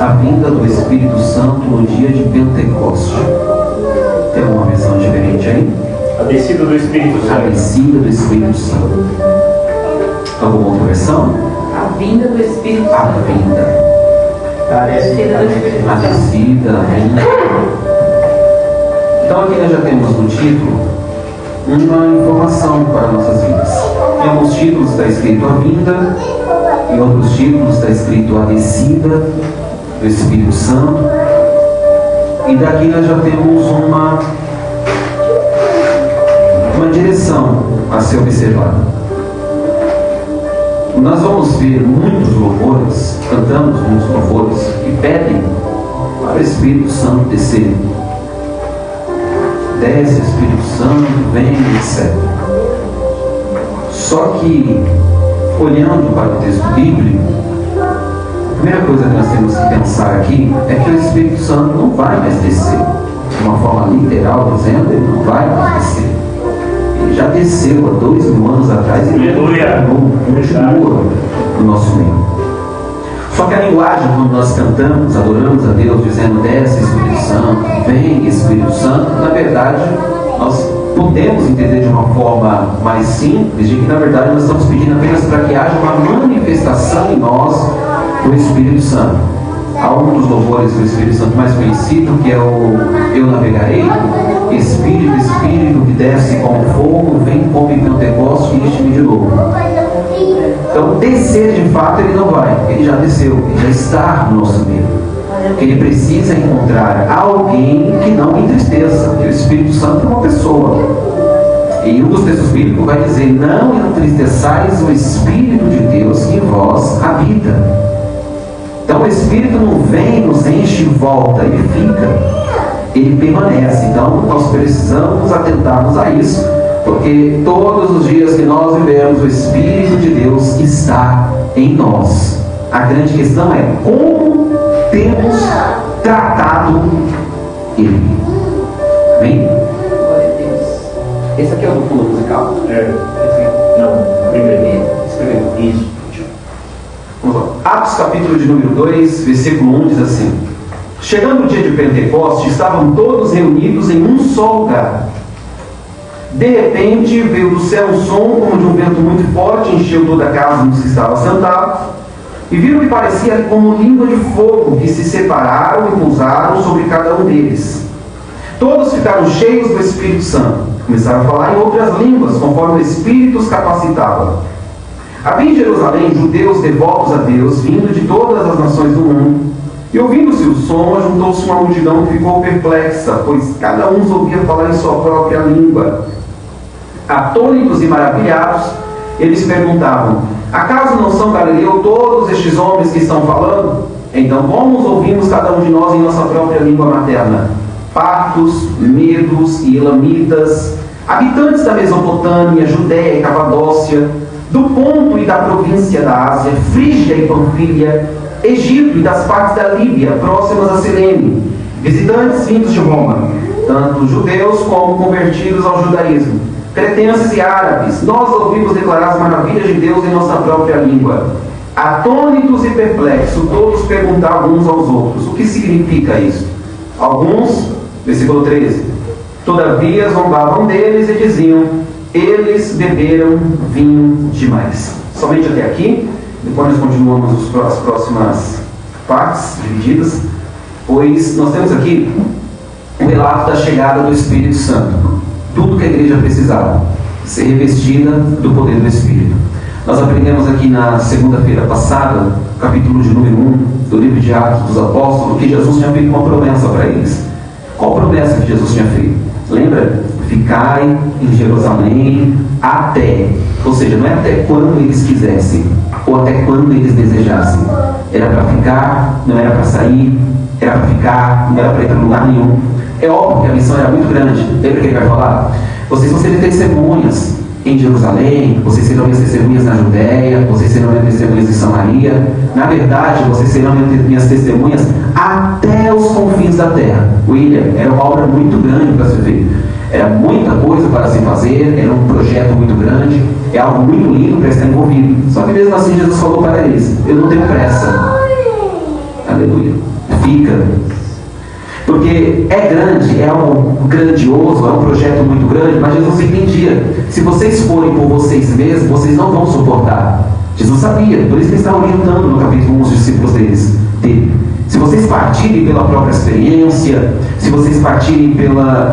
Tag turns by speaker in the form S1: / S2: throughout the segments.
S1: a vinda do Espírito Santo no dia de Pentecoste. Tem uma versão diferente aí?
S2: A descida do Espírito Santo.
S1: A descida do Espírito Santo. Alguma outra versão?
S3: A vinda do Espírito
S1: A
S3: Santo.
S1: vinda.
S3: A descida do Espírito
S1: A
S3: Santo.
S1: descida, a vinda. Então aqui nós já temos no título uma informação para nossas vidas. Em alguns títulos está escrito a vinda, em outros títulos está escrito a descida do Espírito Santo. E daqui nós já temos uma direção a ser observada. Nós vamos ver muitos louvores, cantamos muitos louvores que pedem para o Espírito Santo descer. Desce, Espírito Santo, vem, etc. Só que, olhando para o texto bíblico, a primeira coisa que nós temos que pensar aqui é que o Espírito Santo não vai mais descer. De uma forma literal dizendo, ele não vai mais descer. Ele já desceu há 2000 anos atrás e ele continua no nosso meio. Só que a linguagem, quando nós cantamos, adoramos a Deus, dizendo desce Espírito Santo, vem Espírito Santo, na verdade, nós podemos entender de uma forma mais simples, de que na verdade nós estamos pedindo apenas para que haja uma manifestação em nós do Espírito Santo. Há um dos louvores do Espírito Santo mais conhecido, que é o Eu Navegarei, Espírito, Espírito que desce como fogo, vem como em Pentecoste e enche-me de novo. Então, descer de fato ele não vai, ele já desceu, ele já está no nosso meio. Ele precisa encontrar alguém que não entristeça, porque o Espírito Santo é uma pessoa. E um dos textos bíblicos vai dizer: não entristeçais o Espírito de Deus que em vós habita. Então o Espírito não vem, nos enche e volta, ele fica, ele permanece. Então nós precisamos atentarmos a isso, porque todos os dias que nós vivemos, o Espírito de Deus está em nós. A grande questão é como temos tratado ele. Amém?
S3: Glória a Deus.
S1: Esse aqui é o do fundo musical?
S2: Não, primeiro.
S1: Isso. Vamos lá. Atos capítulo de número 2, versículo 1 diz assim: chegando o dia de Pentecoste, estavam todos reunidos em um só lugar. De repente veio do céu um som como de um vento muito forte, encheu toda a casa nos que estavam sentados, e viram que parecia como língua de fogo, que se separaram e pousaram sobre cada um deles. Todos ficaram cheios do Espírito Santo, começaram a falar em outras línguas, conforme o Espírito os capacitava. Havia em Jerusalém judeus devotos a Deus, vindo de todas as nações do mundo, e ouvindo-se o som, juntou-se uma multidão que ficou perplexa, pois cada um os ouvia falar em sua própria língua. Atônitos e maravilhados, eles perguntavam: acaso não são galileus todos estes homens que estão falando? Então como os ouvimos cada um de nós em nossa própria língua materna? Partos, medos e elamitas, habitantes da Mesopotâmia, Judéia e Capadócia, do Ponto e da província da Ásia, Frígia e Panfilha, Egito e das partes da Líbia, próximas a Cirene, visitantes vindos de Roma, tanto judeus como convertidos ao judaísmo, cretenses e árabes, nós ouvimos declarar as maravilhas de Deus em nossa própria língua. Atônitos e perplexos, todos perguntavam uns aos outros: o que significa isso? Alguns, versículo 13, todavia zombavam deles e diziam: eles beberam vinho demais. Somente até aqui. Depois nós continuamos as próximas partes divididas, pois nós temos aqui o relato da chegada do Espírito Santo. Tudo que a igreja precisava, ser revestida do poder do Espírito. Nós aprendemos aqui na segunda-feira passada, capítulo de número 1 do livro de Atos dos Apóstolos, que Jesus tinha feito uma promessa para eles. Qual promessa que Jesus tinha feito? Lembra? Ficai em Jerusalém até, ou seja, não é até quando eles quisessem, ou até quando eles desejassem. Era para ficar, não era para sair, era para ficar, não era para ir para lugar nenhum. É óbvio que a missão era muito grande. Lembra que ele vai falar? Vocês vão ser testemunhas em Jerusalém, vocês serão minhas testemunhas na Judéia, vocês serão minhas testemunhas em Samaria. Na verdade, vocês serão minhas testemunhas até os confins da terra. William, era uma obra muito grande para se ver. Era muita coisa para se fazer, era um projeto muito grande, é algo muito lindo para estar envolvido. Só que mesmo assim Jesus falou para eles: eu não tenho pressa. Aleluia. Fica. Porque é grande, é algo grandioso, é um projeto muito grande, mas Jesus entendia. Se vocês forem por vocês mesmos, vocês não vão suportar. Jesus sabia, por isso que ele está orientando no capítulo 1 os discípulos dele. Se vocês partirem pela própria experiência, se vocês partirem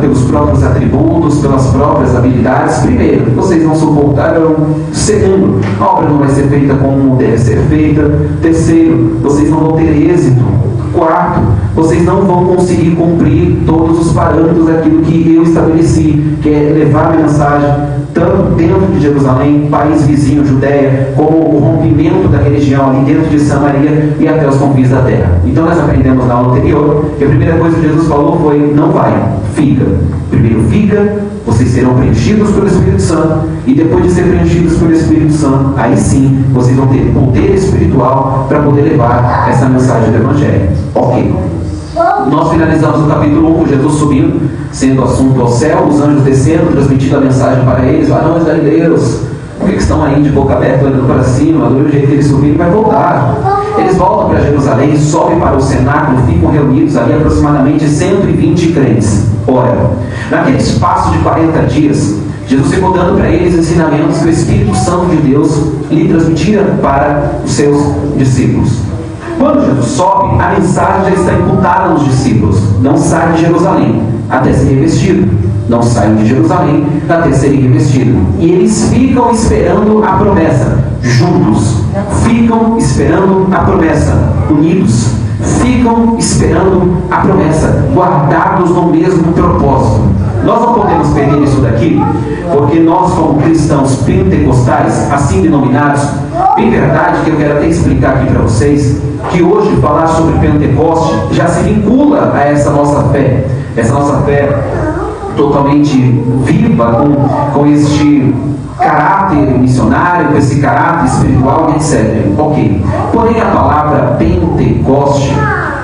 S1: pelos próprios atributos, pelas próprias habilidades, primeiro, vocês não suportarão. Segundo, a obra não vai ser feita como deve ser feita. Terceiro, vocês não vão ter êxito. Quarto, vocês não vão conseguir cumprir todos os parâmetros daquilo que eu estabeleci, que é levar a mensagem tanto dentro de Jerusalém, país vizinho, Judéia, como o rompimento da religião ali dentro de Samaria e até os confins da terra. Então nós aprendemos na aula anterior que a primeira coisa que Jesus falou foi: não vai, fica. Primeiro fica, vocês serão preenchidos pelo Espírito Santo, e depois de ser preenchidos pelo Espírito Santo, aí sim vocês vão ter poder espiritual para poder levar essa mensagem do Evangelho. Ok. Nós finalizamos o capítulo 1 com Jesus subindo, sendo assunto ao céu, os anjos descendo, transmitindo a mensagem para eles: varões galileus, por que estão aí de boca aberta olhando para cima? Do jeito que eles subiram, vai voltar. Eles voltam para Jerusalém, sobem para o cenáculo, ficam reunidos ali aproximadamente 120 crentes. Ora, naquele espaço de 40 dias, Jesus ficou dando para eles ensinamentos que o Espírito Santo de Deus lhe transmitia para os seus discípulos. Quando Jesus sobe, a mensagem já está imputada nos discípulos: não saiam de Jerusalém até serem revestidos. Não saiam de Jerusalém até serem revestidos. E eles ficam esperando a promessa, juntos. Ficam esperando a promessa, unidos. Ficam esperando a promessa, guardados no mesmo propósito. Nós não podemos perder isso daqui, porque nós, como cristãos pentecostais, assim denominados, em verdade que eu quero até explicar aqui para vocês, que hoje falar sobre Pentecoste já se vincula a essa nossa fé totalmente viva, com este caráter missionário, com esse caráter espiritual, etc. Ok. Porém, a palavra Pentecoste,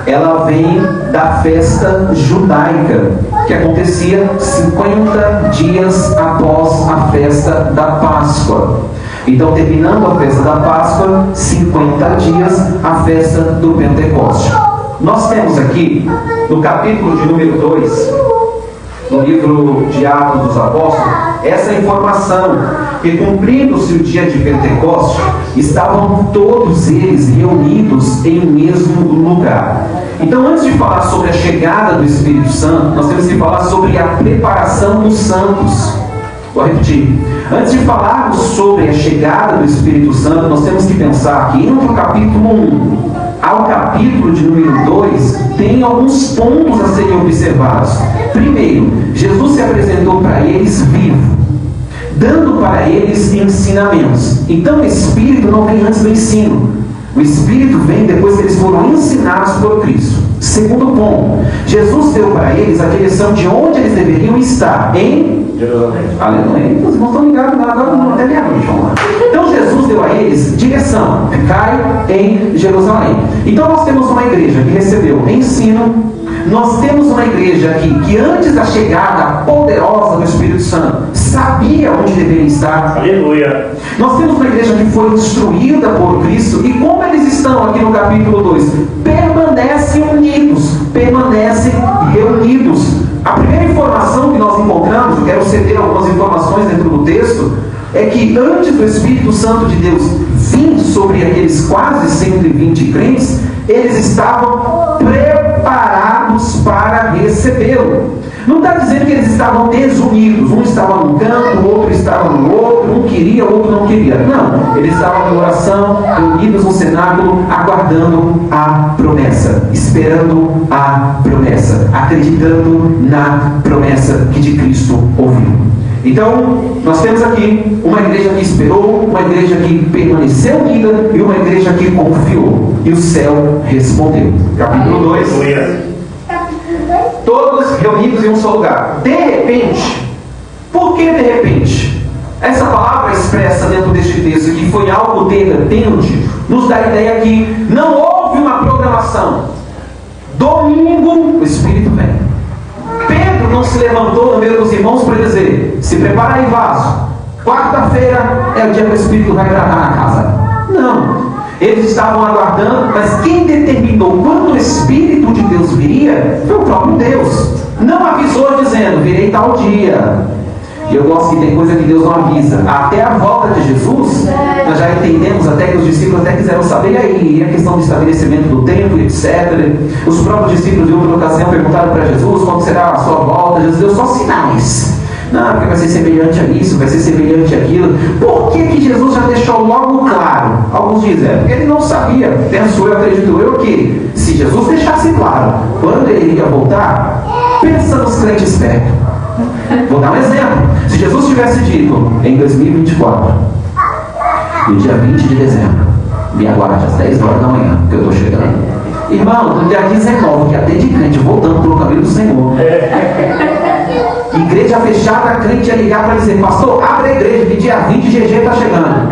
S1: ela vem da festa judaica, que acontecia 50 dias após a festa da Páscoa. Então, terminando a festa da Páscoa, 50 dias, a festa do Pentecoste. Nós temos aqui, no capítulo de número 2, no livro de Atos dos Apóstolos, essa informação, que cumprindo-se o dia de Pentecoste, estavam todos eles reunidos em um mesmo lugar. Então, antes de falar sobre a chegada do Espírito Santo, nós temos que falar sobre a preparação dos santos. Vou repetir. Antes de falarmos sobre a chegada do Espírito Santo, nós temos que pensar que entre o capítulo 1 ao capítulo de número 2, tem alguns pontos a serem observados. Primeiro, Jesus se apresentou para eles vivo, dando para eles ensinamentos. Então o Espírito não vem antes do ensino. O Espírito vem depois que eles foram ensinados por Cristo. Segundo ponto, Jesus deu para eles a direção de onde eles deveriam estar, em
S2: Jerusalém.
S1: Aleluia. Os irmãos estão ligados lá, agora não até meia-noite. Então Jesus deu a eles direção: ficai em Jerusalém. Então nós temos uma igreja que recebeu ensino. Nós temos uma igreja aqui que antes da chegada poderosa do Espírito Santo sabia onde deveria estar.
S2: Aleluia.
S1: Nós temos uma igreja que foi instruída por Cristo, e como eles estão aqui no capítulo 2, permanecem unidos, permanecem reunidos. A primeira informação que nós encontramos, eu quero ceder algumas informações dentro do texto, é que antes do Espírito Santo de Deus vir sobre aqueles quase 120 crentes, eles estavam preparados para recebê-lo. Não está dizendo que eles estavam desunidos, um estava num canto, o outro estava no outro, um queria, o outro não queria. Não, eles estavam em oração, reunidos no cenáculo, aguardando a promessa, esperando a promessa, acreditando na promessa que de Cristo ouviu. Então, nós temos aqui uma igreja que esperou, uma igreja que permaneceu unida e uma igreja que confiou. E o céu respondeu. Capítulo 2.
S2: Aleluia.
S1: Todos reunidos em um só lugar. De repente. Por que de repente? Essa palavra expressa dentro deste texto que foi algo de repente, nos dá a ideia que não houve uma programação. Domingo, o Espírito vem. Pedro não se levantou no meio dos irmãos para dizer: se prepara aí, vaso. Quarta-feira é o dia que o Espírito vai gravar na casa. Não. Eles estavam aguardando, mas quem determinou quando o Espírito de Deus viria foi o próprio Deus. Não avisou dizendo, virei tal dia. E eu gosto que tem coisa que Deus não avisa. Até a volta de Jesus, nós já entendemos até que os discípulos até quiseram saber, e aí, a questão do estabelecimento do tempo, etc. Os próprios discípulos de outra ocasião perguntaram para Jesus, quando será a sua volta? Jesus deu só sinais. Não, porque vai ser semelhante a isso, vai ser semelhante àquilo. Por que Jesus já deixou logo claro? Alguns dizem, porque ele não sabia. Penso eu, acredito eu, que se Jesus deixasse claro quando ele iria voltar, pensa nos crentes perto. Vou dar um exemplo. Se Jesus tivesse dito em 2024, no dia 20 de dezembro, me aguarde às 10 horas da manhã, que eu estou chegando. Irmão, no dia 19, que até de crente, voltando para o caminho do Senhor. Igreja fechada, crente ia ligar para dizer, pastor, abre a igreja, que dia 20 GG está chegando.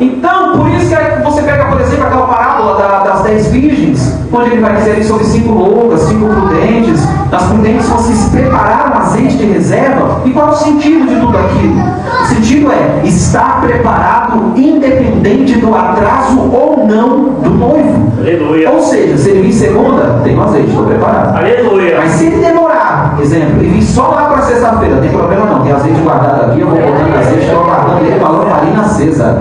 S1: Então, por isso que você pega, por exemplo, aquela parábola das 10 virgens, onde ele vai dizer ali sobre 5 loucas, 5 prudentes. As prudentes vão se preparar no azeite de reserva. E qual é o sentido de tudo aquilo? O sentido é estar preparado independente do atraso ou não do noivo.
S2: Aleluia.
S1: Ou seja, se ele vir segunda, tem um azeite, estou preparado.
S2: Aleluia.
S1: Mas se ele demorar, exemplo, e vir só lá para sexta-feira, não tem problema não, tem azeite guardado aqui, eu vou botando azeite, estou guardando ele com a lamparina acesa.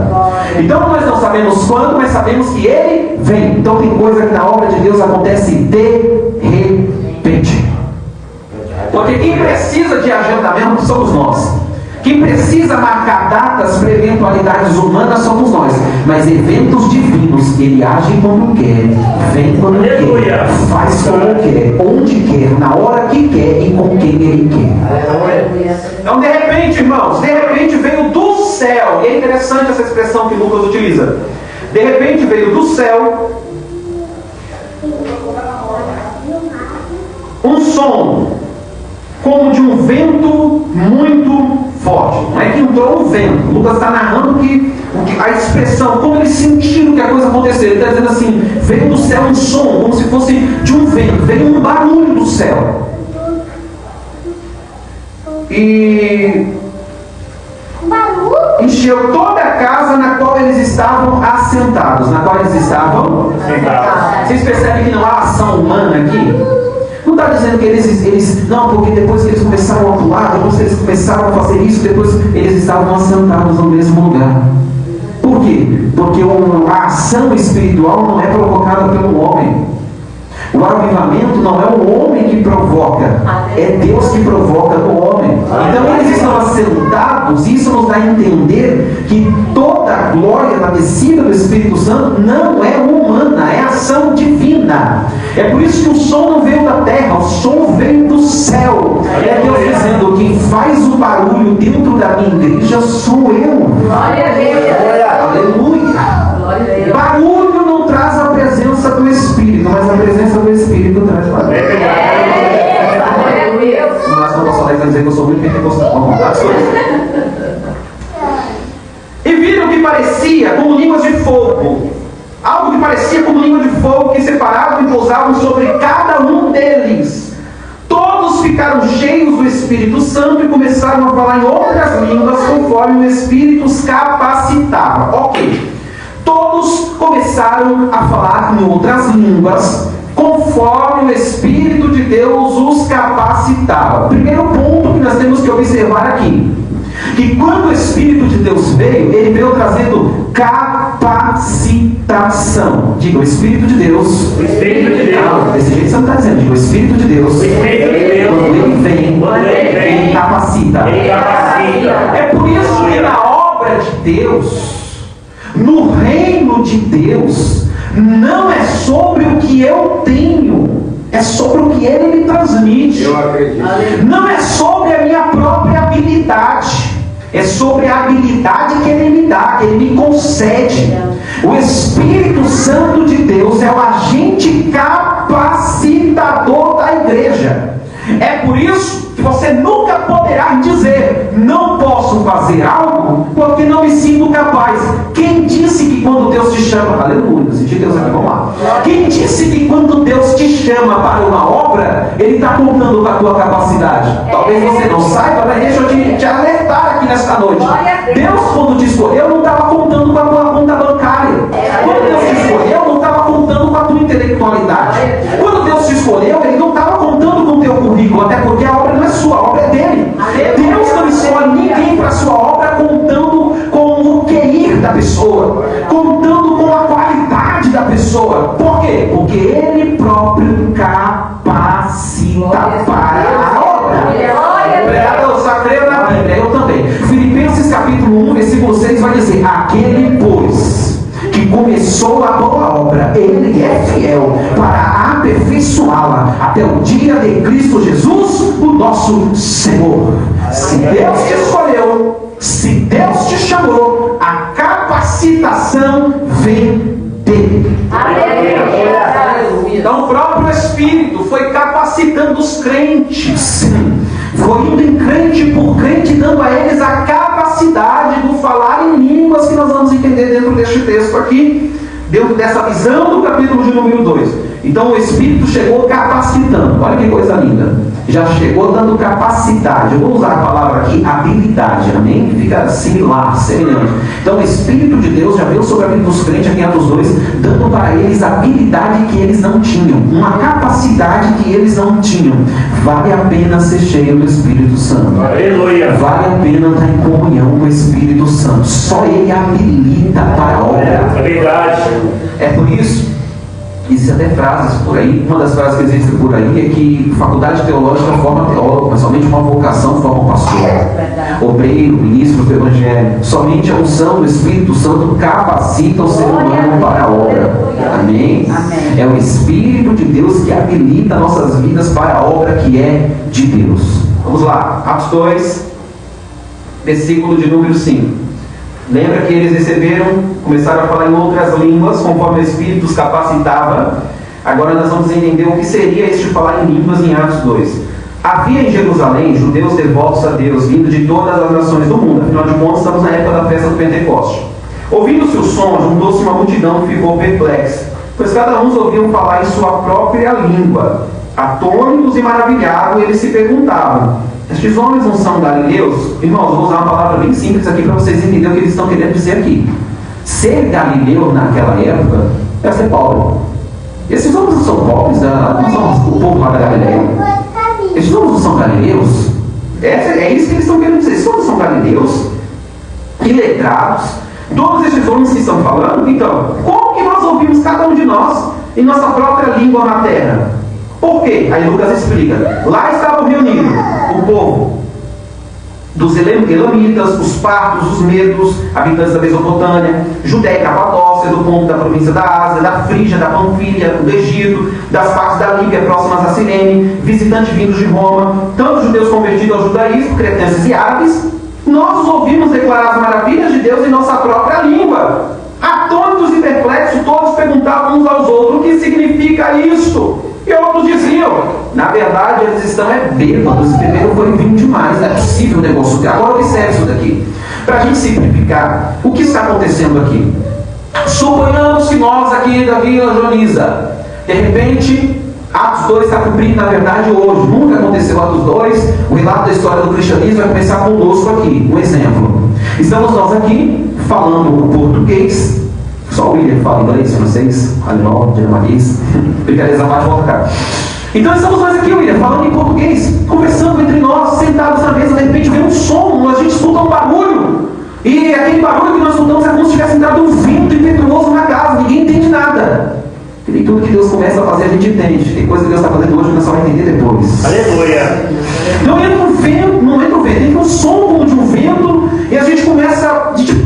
S1: Então nós não sabemos quando, mas sabemos que ele vem. Então tem coisa que na obra de Deus acontece de repente. Porque quem precisa de agendamento somos nós. Quem precisa marcar datas para eventualidades humanas somos nós. Mas eventos divinos, ele age quando quer, vem quando quer, faz como quer, onde quer, na hora que quer e com quem ele quer. Então, de repente, irmãos, de repente veio do céu. E é interessante essa expressão que Lucas utiliza. De repente veio do céu um som como de um vento muito forte. Não é que entrou um vento. Lucas está narrando a expressão, como eles sentiram que a coisa aconteceu. Ele está dizendo assim, veio do céu um som, como se fosse de um vento, veio um barulho do céu. E encheu toda a casa na qual eles estavam assentados. Na qual eles estavam assentados. Vocês percebem que não há ação humana aqui? Não está dizendo que eles. Não, porque depois que eles começaram a pular, depois que eles começaram a fazer isso, depois eles estavam assentados no mesmo lugar. Por quê? Porque a ação espiritual não é provocada pelo homem. O avivamento não é o homem que provoca, é Deus que provoca no homem. Então eles estão assentados, e isso nos dá a entender que toda a glória da descida do Espírito Santo não é humana, é ação divina. É por isso que o som não veio da terra, o som veio do céu. É Deus dizendo, quem faz o barulho dentro da minha igreja sou eu.
S3: Glória a Deus.
S1: Aleluia. Barulho não traz a presença do Espírito, mas a presença do Espírito traz barulho. Mas não posso dizer que eu sou muito pentecostal. Vamos lá, e viram que parecia como línguas de fogo. Algo que parecia como língua de fogo que separavam e pousavam sobre cada um deles. Todos ficaram cheios do Espírito Santo e começaram a falar em outras línguas conforme o Espírito os capacitava. Ok. Todos começaram a falar em outras línguas conforme o Espírito de Deus os capacitava. Primeiro ponto que nós temos que observar aqui, que quando o Espírito de Deus veio, ele veio trazendo capacitação. Diga, o Espírito de Deus.
S2: O Espírito de Deus.
S1: Não, desse jeito você não está dizendo. Diga, o Espírito de Deus.
S2: O Espírito de Deus.
S1: Quando ele vem, ele capacita.
S2: Ele capacita.
S1: É por isso que na obra de Deus, no reino de Deus, não é sobre o que eu tenho, é sobre o que Ele me transmite.
S4: Eu acredito.
S1: Não é sobre a minha própria habilidade, é sobre a habilidade que Ele me dá, que Ele me concede. O Espírito Santo de Deus é o agente capacitador da igreja. É por isso que você nunca poderá dizer, não posso fazer algo porque não me sinto capaz. Quem disse que quando Deus te chama, aleluia, senti Deus aqui, vamos lá. Quem disse que quando Deus te chama para uma obra, Ele está contando com a tua capacidade? Talvez você não saiba, mas deixa eu te alertar aqui nesta noite. Deus, quando te escolheu, não estava contando com a tua conta bancária. espiritualidade. Quando Deus te escolheu, Ele não estava contando com o teu currículo, até porque a obra não é sua, a obra é dele. Deus não escolhe ninguém para a sua obra contando com o QI da pessoa, contando com a qualidade da pessoa. Por quê? Porque Ele próprio capacita para a obra. Pregador, só creio na Bíblia, eu também. Filipenses capítulo 1, versículo 6 vai dizer: aquele, pois, que começou a boa obra, Ele é fiel para aperfeiçoá-la até o dia de Cristo Jesus, o nosso Senhor. Se Deus te escolheu, se Deus te chamou, a capacitação vem dele. Então o próprio Espírito foi capacitando os crentes, foi indo em crente por crente, dando a eles a capacidade do falar em línguas, que nós vamos entender dentro deste texto aqui, dentro dessa visão do capítulo de número 2. Então o Espírito chegou capacitando. Olha que coisa linda. Já chegou dando capacidade. Eu vou usar a palavra aqui, habilidade, amém? Que fica similar, semelhante. Então o Espírito de Deus já veio sobre a vida dos crentes aqui em Atos 2, dando para eles habilidade que eles não tinham, uma capacidade que eles não tinham. Vale a pena ser cheio do Espírito Santo.
S2: Aleluia.
S1: Vale a pena estar em comunhão com o Espírito Santo. Só Ele habilita para a obra.
S2: É verdade.
S1: É por isso, existem até frases por aí. Uma das frases que existe por aí é que faculdade teológica forma teólogo, mas somente uma vocação forma um pastor, obreiro, ministro do Evangelho. Somente a unção do Espírito Santo capacita o ser humano para a obra. Amém? É o Espírito de Deus que habilita nossas vidas para a obra que é de Deus. Vamos lá, Atos 2, versículo de número 5. Lembra que eles começaram a falar em outras línguas, conforme o Espírito os capacitava. Agora nós vamos entender o que seria este falar em línguas em Atos 2. Havia em Jerusalém judeus devotos a Deus, vindo de todas as nações do mundo. Afinal de contas, estamos na época da festa do Pentecoste. Ouvindo-se o som, juntou-se uma multidão que ficou perplexa, pois cada um ouviam falar em sua própria língua. Atônitos e maravilhados, eles se perguntavam: estes homens não são galileus? Irmãos, eu vou usar uma palavra bem simples aqui para vocês entenderem o que eles estão querendo dizer aqui. Ser galileu naquela época é ser pobre. Esses homens não são pobres, não são o povo lá da Galileia. Esses homens não são galileus. É isso que eles estão querendo dizer. Esses homens são galileus, iletrados. Todos esses homens que estão falando, então, como que nós ouvimos cada um de nós em nossa própria língua materna? Por quê? Aí Lucas explica. Lá estavam reunidos o povo dos elamitas, os partos, os medos, habitantes da Mesopotâmia, Judéia e Capadócia, do ponto da província da Ásia, da Frígia, da Panfilha, do Egito, das partes da Líbia próximas a Cirene, visitantes vindos de Roma, tanto judeus convertidos ao judaísmo, cretenses e árabes. Nós os ouvimos declarar as maravilhas de Deus em nossa própria língua. Atônitos e perplexos, todos perguntavam uns aos outros: o que significa isto? E outros diziam: na verdade eles estão bêbados, beberam foi vinho demais, não é possível o negócio dele. Agora observe isso daqui, para a gente simplificar o que está acontecendo aqui. Suponhamos que nós aqui da Vila Joaniza, de repente, Atos 2 está cumprindo, na verdade, hoje. Nunca aconteceu Atos 2, o relato da história do cristianismo vai começar conosco aqui. Um exemplo: estamos nós aqui falando português. Só o William fala inglês, francês, alemão, dinamarquês. Brincadeira essa parte, volta cá. Então estamos nós aqui, William, falando em português, conversando entre nós, sentados na mesa, de repente vem um som, a gente escuta um barulho. E aquele barulho que nós escutamos é como se tivesse entrado um vento impetuoso na casa, ninguém entende nada. E nem tudo que Deus começa a fazer a gente entende. Tem coisa que Deus está fazendo hoje que nós só vamos entender depois.
S2: Aleluia.
S1: Não entra um vento, entra um som como de um vento, e a gente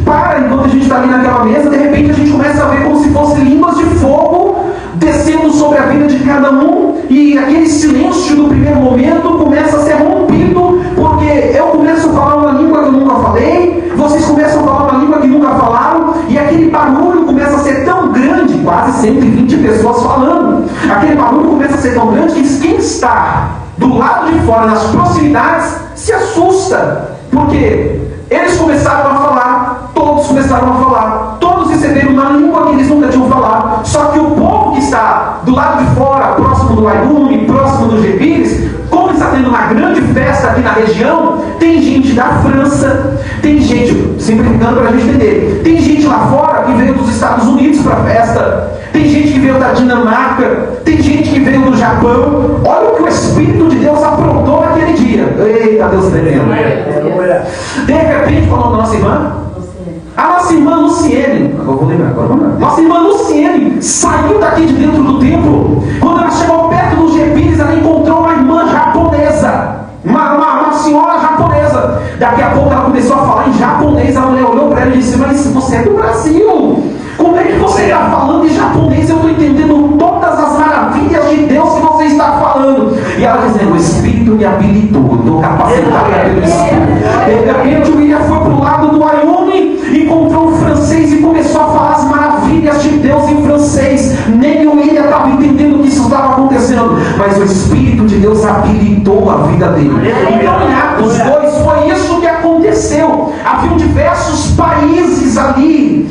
S1: para enquanto a gente está ali naquela mesa, de repente a gente começa a ver como se fossem línguas de fogo descendo sobre a vida de cada um, e aquele silêncio do primeiro momento começa a ser rompido, porque eu começo a falar uma língua que eu nunca falei, vocês começam a falar uma língua que nunca falaram, e aquele barulho começa a ser tão grande, quase 120 pessoas falando, aquele barulho começa a ser tão grande que quem está do lado de fora, nas proximidades, se assusta, porque eles começaram a falar, todos começaram a falar, todos receberam uma língua que eles nunca tinham falado, só que o povo que está do lado de fora, próximo do Aigume, próximo do Gepires, como está tendo uma grande festa aqui na região, tem gente da França, tem gente, simplificando para a gente entender, tem gente lá fora que veio dos Estados Unidos para a festa, tem gente que veio da Dinamarca, tem gente que veio do Japão. Olha o que o Espírito de Deus aprontou naquele dia. Eita, Deus tremendo. De repente, falou da nossa irmã, a nossa irmã Luciene, agora vou lembrar, nossa irmã Luciene saiu daqui de dentro do templo. Quando ela chegou perto dos Gepires, ela encontrou uma irmã japonesa, uma senhora japonesa. Daqui a pouco ela começou a falar em japonês. A mulher olhou para ela e disse: mas você é do Brasil, como é que você está falando em japonês? Eu estou entendendo todas as maravilhas de Deus que você está falando. E ela dizendo: o Espírito me habilitou, eu estou capacitada pelo Espírito. De repente o William foi para o lado do Wyoming, encontrou um francês e começou a falar as maravilhas de Deus em francês. Nem o William estava entendendo o que isso estava acontecendo, mas o Espírito de Deus habilitou a vida dele. Então em Atos 2 foi isso que aconteceu. Haviam diversos países ali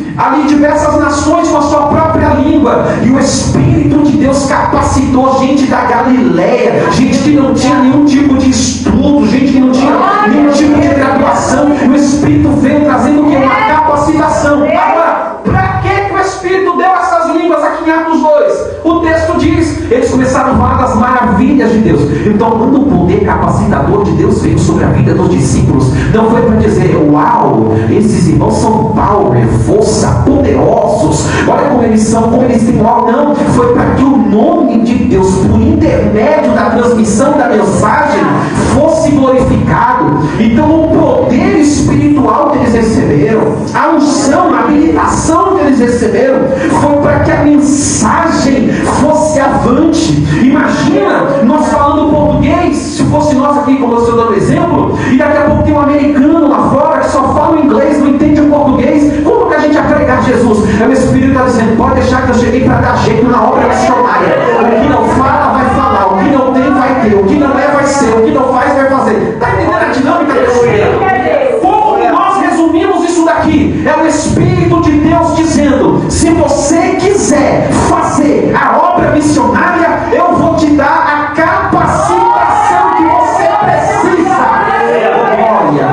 S1: diversas nações com a sua própria língua, e o Espírito de Deus capacitou gente da Galileia, gente que não tinha nenhum tipo de estudo, gente que não tinha nenhum tipo de graduação. O Espírito veio trazendo o que? Uma capacitação. Agora, para que o Espírito deu essas línguas aqui em Atos 2? O texto diz, eles começaram a falar das maravilhas de Deus. Então, quando o poder capacitador de Deus veio sobre a vida dos discípulos, não foi para dizer: uau, esses irmãos são power, força, poderosos, olha como eles são, como eles têm algo. Não, foi para que o nome de Deus, por intermédio da transmissão da mensagem, fosse glorificado. Então o poder espiritual que eles receberam, a unção, a habilitação que eles receberam, foi para que a mensagem fosse avante. Imagina nós falando português, se fosse nós aqui, como eu estou dando exemplo, e daqui a pouco tem um americano lá fora que só fala o inglês, não entende o português. Como que a gente vai pregar Jesus? Aí o Espírito está dizendo: pode deixar que eu cheguei para dar jeito na obra missionária. O que não fala vai falar, o que não tem vai ter, o que não é vai ser, o que não faz vai fazer. Está entendendo a dinâmica desse Espírito? Como que nós resumimos isso daqui? É o Espírito de Deus dizendo: se você quiser fazer a obra missionária, eu vou te dar a capacitação que você precisa. Olha,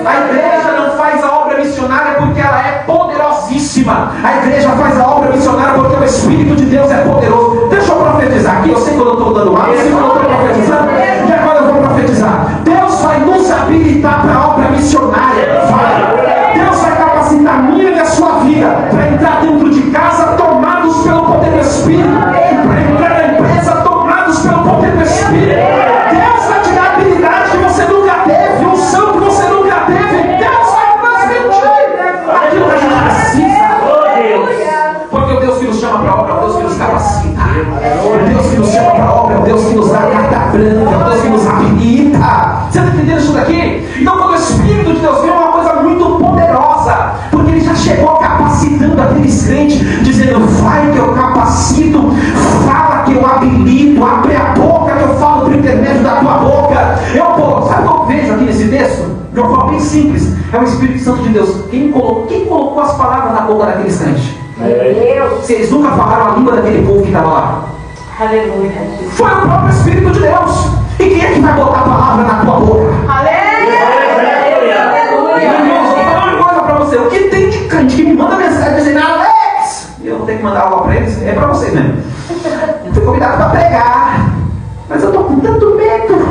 S1: a igreja não faz a obra missionária porque ela é poderosíssima. A igreja faz a obra missionária porque o Espírito de Deus é poderoso. Deixa eu profetizar aqui. Eu sei quando eu estou dando aula, eu sei quando eu estou profetizando, e agora eu vou profetizar. Deus vai nos habilitar para a obra missionária. Deus vai capacitar a minha e a sua vida para entrar dentro de casa tomados pelo poder do Espírito, para entrar na empresa tomados pelo poder do Espírito. Deus vai te dar habilidade que você nunca teve, unção que você nunca teve. Deus vai transmitir aquilo que a gente precisa. Porque o Deus que nos chama para a obra é o Deus que nos capacita. O Deus que nos chama para a obra é o Deus que nos dá a carta branca, é o Deus que nos habilita. Você está entendendo isso daqui? Então, quando o Espírito de Deus vem, é uma coisa muito poderosa, porque ele já chegou capacitando aqueles crentes, dizendo: vai que eu capacito, fala que eu habilito, abre a boca que eu falo por intermédio da tua boca. Sabe o que eu vejo aqui nesse texto? De uma forma bem simples: é o Espírito Santo de Deus. Quem colocou as palavras na boca daqueles crentes?
S3: Deus.
S1: Se eles nunca falaram a língua daquele povo que estava lá,
S3: Aleluia.
S1: foi o próprio Espírito de Deus. E quem é que vai botar a palavra na tua boca? Irmãos, vou falar uma coisa para você. O que tem de crente que me manda mensagem dizendo: Alex, e eu vou ter que mandar algo para eles? É para você mesmo. Eu fui convidado para pregar, mas eu estou com tanto medo.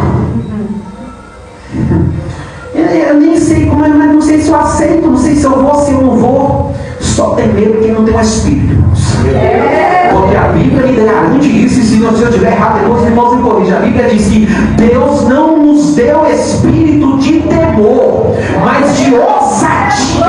S1: Eu nem sei como é, mas não sei se eu aceito, não sei se eu vou, se eu não vou. Só tem medo quem não tem um Espírito, irmãos. Porque a Bíblia me garante isso, e se eu estiver errado, depois os irmãos me corrigem. A Bíblia diz que Deus não nos deu espírito de temor, mas de ousadia.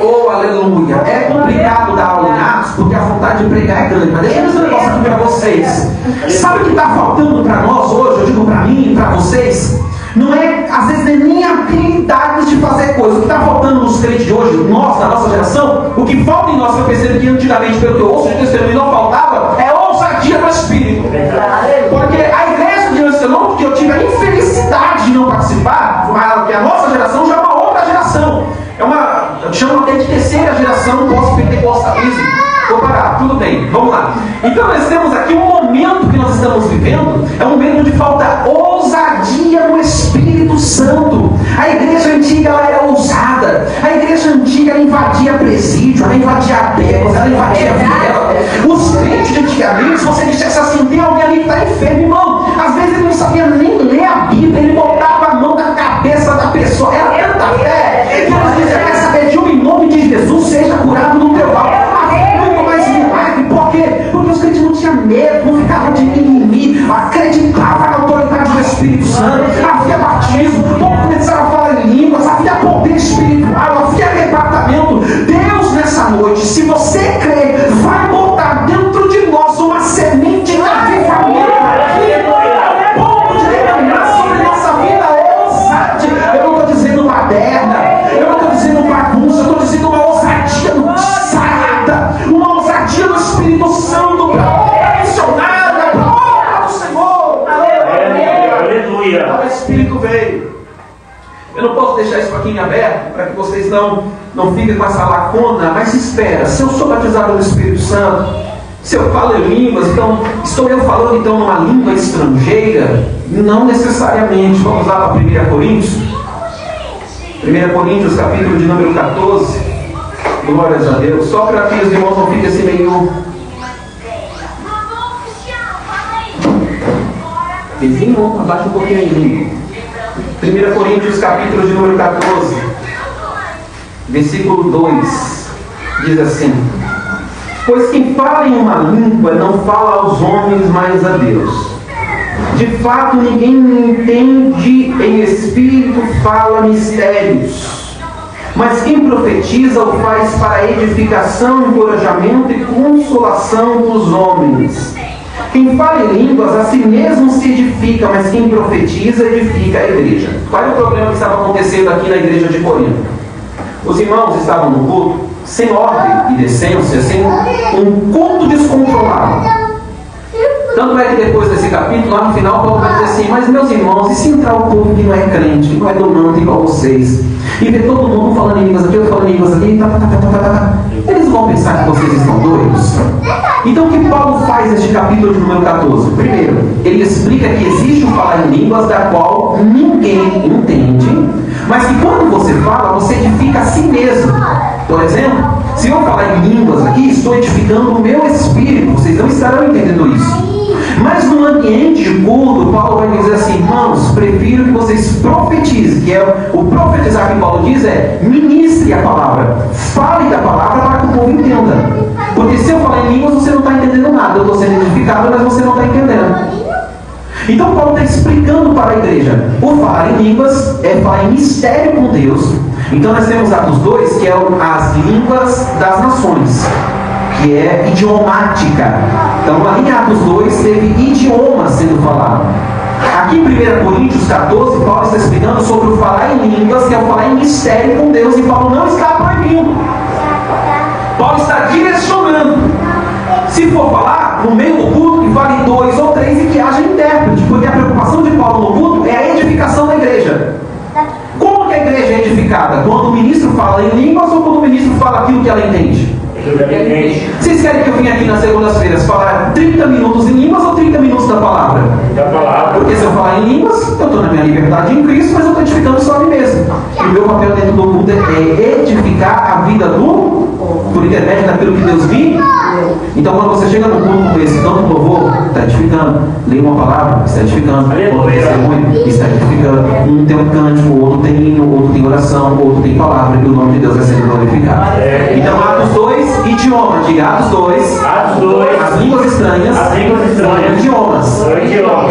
S1: Oh, aleluia. É complicado dar aula em Atos, porque a vontade de pregar é grande. Mas deixa eu dizer um negócio aqui para vocês. Sabe o que está faltando para nós hoje? Eu digo para mim e para vocês. Não é, às vezes, nem habilidades de fazer coisas. O que está faltando nos crentes de hoje, nós, da nossa geração, o que falta em nós, que eu percebo que antigamente, pelo que eu ouço de testemunho, não faltava, é ousadia do Espírito. Porque a igreja de Anselmo, que eu tive a infelicidade de não participar, que a nossa geração já é uma outra geração. Eu chamo até de terceira geração pós-pentecostalismo. Vou parar, tudo bem, vamos lá. Então nós temos aqui um momento momento que nós estamos vivendo é um momento de falta ousadia no Espírito Santo. A igreja antiga ela era ousada. A igreja antiga ela invadia presídio, ela invadia becos, ela invadia vela. Os crentes de antigamente, se você dissesse assim, tem alguém ali que está enfermo, irmão, às vezes ele não sabia nem ler a Bíblia, ele botava a mão na cabeça da pessoa. Era tanta fé que eles diziam, quer saber de um em nome de Jesus, seja curado no teu nome. Muito mais milagre. Por quê? Porque os crentes não tinham medo, não ficavam de mimimi, acreditavam na autoridade do Espírito Santo, havia batismo, começaram a falar em línguas, havia poder espiritual, havia arrebatamento. Deus, nessa noite, se você crê, vai botar dentro de nós uma semente de avivamento. Ponto de derramar sobre nossa vida ousade. Eu não estou dizendo baderna, eu não estou dizendo bagunça, eu estou dizendo uma ousadia sarada, uma ousadia do Espírito Santo para a obra missionária, para a obra do Senhor.
S2: Aleluia.
S1: O Espírito veio. Eu não posso deixar isso aqui em aberto para que vocês não fiquem com essa lacuna, mas espera, se eu sou batizado no Espírito Santo, se eu falo em línguas, então estou eu falando então numa língua estrangeira? Não necessariamente. Vamos lá para 1 Coríntios. 1 Coríntios, capítulo de número 14. Glórias a Deus. Só para que os irmãos não fiquem assim meio... Vizinho, abaixa um pouquinho aí. 1 Coríntios, capítulo de número 14, versículo 2, diz assim: pois quem fala em uma língua não fala aos homens, mas a Deus. De fato, ninguém entende, em espírito fala mistérios. Mas quem profetiza o faz para edificação, encorajamento e consolação dos homens. Quem fala em línguas, a si mesmo se edifica, mas quem profetiza, edifica a igreja. Qual é o problema que estava acontecendo aqui na igreja de Corinto? Os irmãos estavam no culto sem ordem e decência, sem um culto descontrolado. Tanto é que depois desse capítulo, lá no final, Paulo vai dizer assim: mas meus irmãos, e se entrar o povo que não é crente, que não é domante igual vocês, e ver todo mundo falando em línguas aqui, eu falando em línguas aqui, eles vão pensar que vocês estão doidos? Então o que Paulo faz neste capítulo de número 14? Primeiro, ele explica que existe o falar em línguas da qual ninguém entende, mas que quando você fala, você edifica a si mesmo. Por exemplo, se eu falar em línguas aqui, estou edificando o meu espírito, vocês não estarão entendendo isso. Mas no ambiente de culto, Paulo vai dizer assim: irmãos, prefiro que vocês profetizem, que é o profetizar que Paulo diz é ministre a palavra, fale da palavra para que o povo entenda. Porque se eu falar em línguas, você não está entendendo nada. Eu estou sendo edificado, mas você não está entendendo. Então Paulo está explicando para a igreja: o falar em línguas é falar em mistério com Deus. Então nós temos Atos 2, que é as línguas das nações, que é idiomática. Então ali em Atos 2 teve idioma sendo falado. Aqui em 1 Coríntios 14, Paulo está explicando sobre o falar em línguas, que é o falar em mistério com Deus, e Paulo não está proibindo. Paulo está direcionando. Se for falar no meio do culto, que fale 2 ou 3 e que haja intérprete, porque a preocupação de Paulo no culto é a edificação da igreja. Como que a igreja é edificada? Quando o ministro fala em línguas ou quando o ministro fala aquilo que ela entende? Vocês querem que eu venha aqui nas segundas-feiras falar 30 minutos em línguas ou 30 minutos da palavra? Da palavra. Porque se eu falar em línguas, eu estou na minha liberdade em Cristo, mas eu estou edificando só a mim mesmo. E o meu papel dentro do culto é edificar a vida por intermédio daquilo que Deus vive. Então quando você chega no culto com esse dom de louvor, está edificando. Lê uma palavra, está edificando. Outro testemunho, está edificando. Um tem um cântico, outro tem hino, outro tem oração, outro tem palavra, e o nome de Deus vai sendo glorificado. Então Atos 2, idioma. Diga Atos 2.
S2: Atos 2.
S1: As línguas estranhas.
S2: As línguas estranhas.
S1: Idiomas.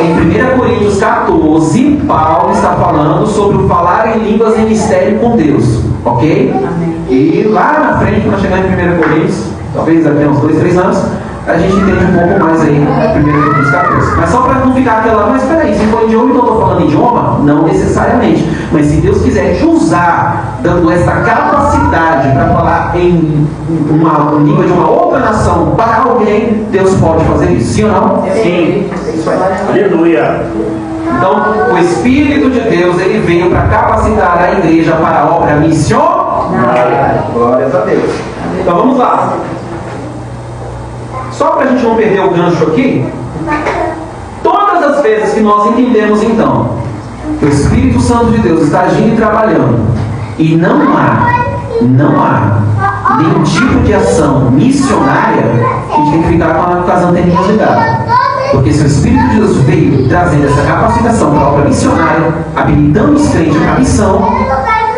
S1: Em 1 Coríntios 14, Paulo está falando sobre o falar em línguas em mistério com Deus. Ok?
S3: Amém.
S1: E lá na frente, quando chegar em 1 Coríntios, talvez daqui a uns 2, 3 anos, a gente entende um pouco mais aí, 1 Coríntios 14. Mas só para não ficar aquela, mas peraí, se for idioma, então eu estou falando idioma? Não necessariamente. Mas se Deus quiser te usar, dando essa capacidade para falar em uma língua de uma outra nação para alguém, Deus pode fazer isso. Sim ou não?
S2: Sim.
S1: Isso aí.
S2: Aleluia.
S1: Então, o Espírito de Deus, ele veio para capacitar a igreja para a obra missionária. Glórias a Deus. Então vamos lá. só para a gente não perder o gancho aqui, todas as vezes que nós entendemos então que o Espírito Santo de Deus está agindo e trabalhando, e não há nenhum tipo de ação missionária, a gente tem que ficar com as anteninhas ligadas. Porque se o Espírito de Deus veio trazendo essa capacitação para a obra missionária, habilitando os crentes para a missão,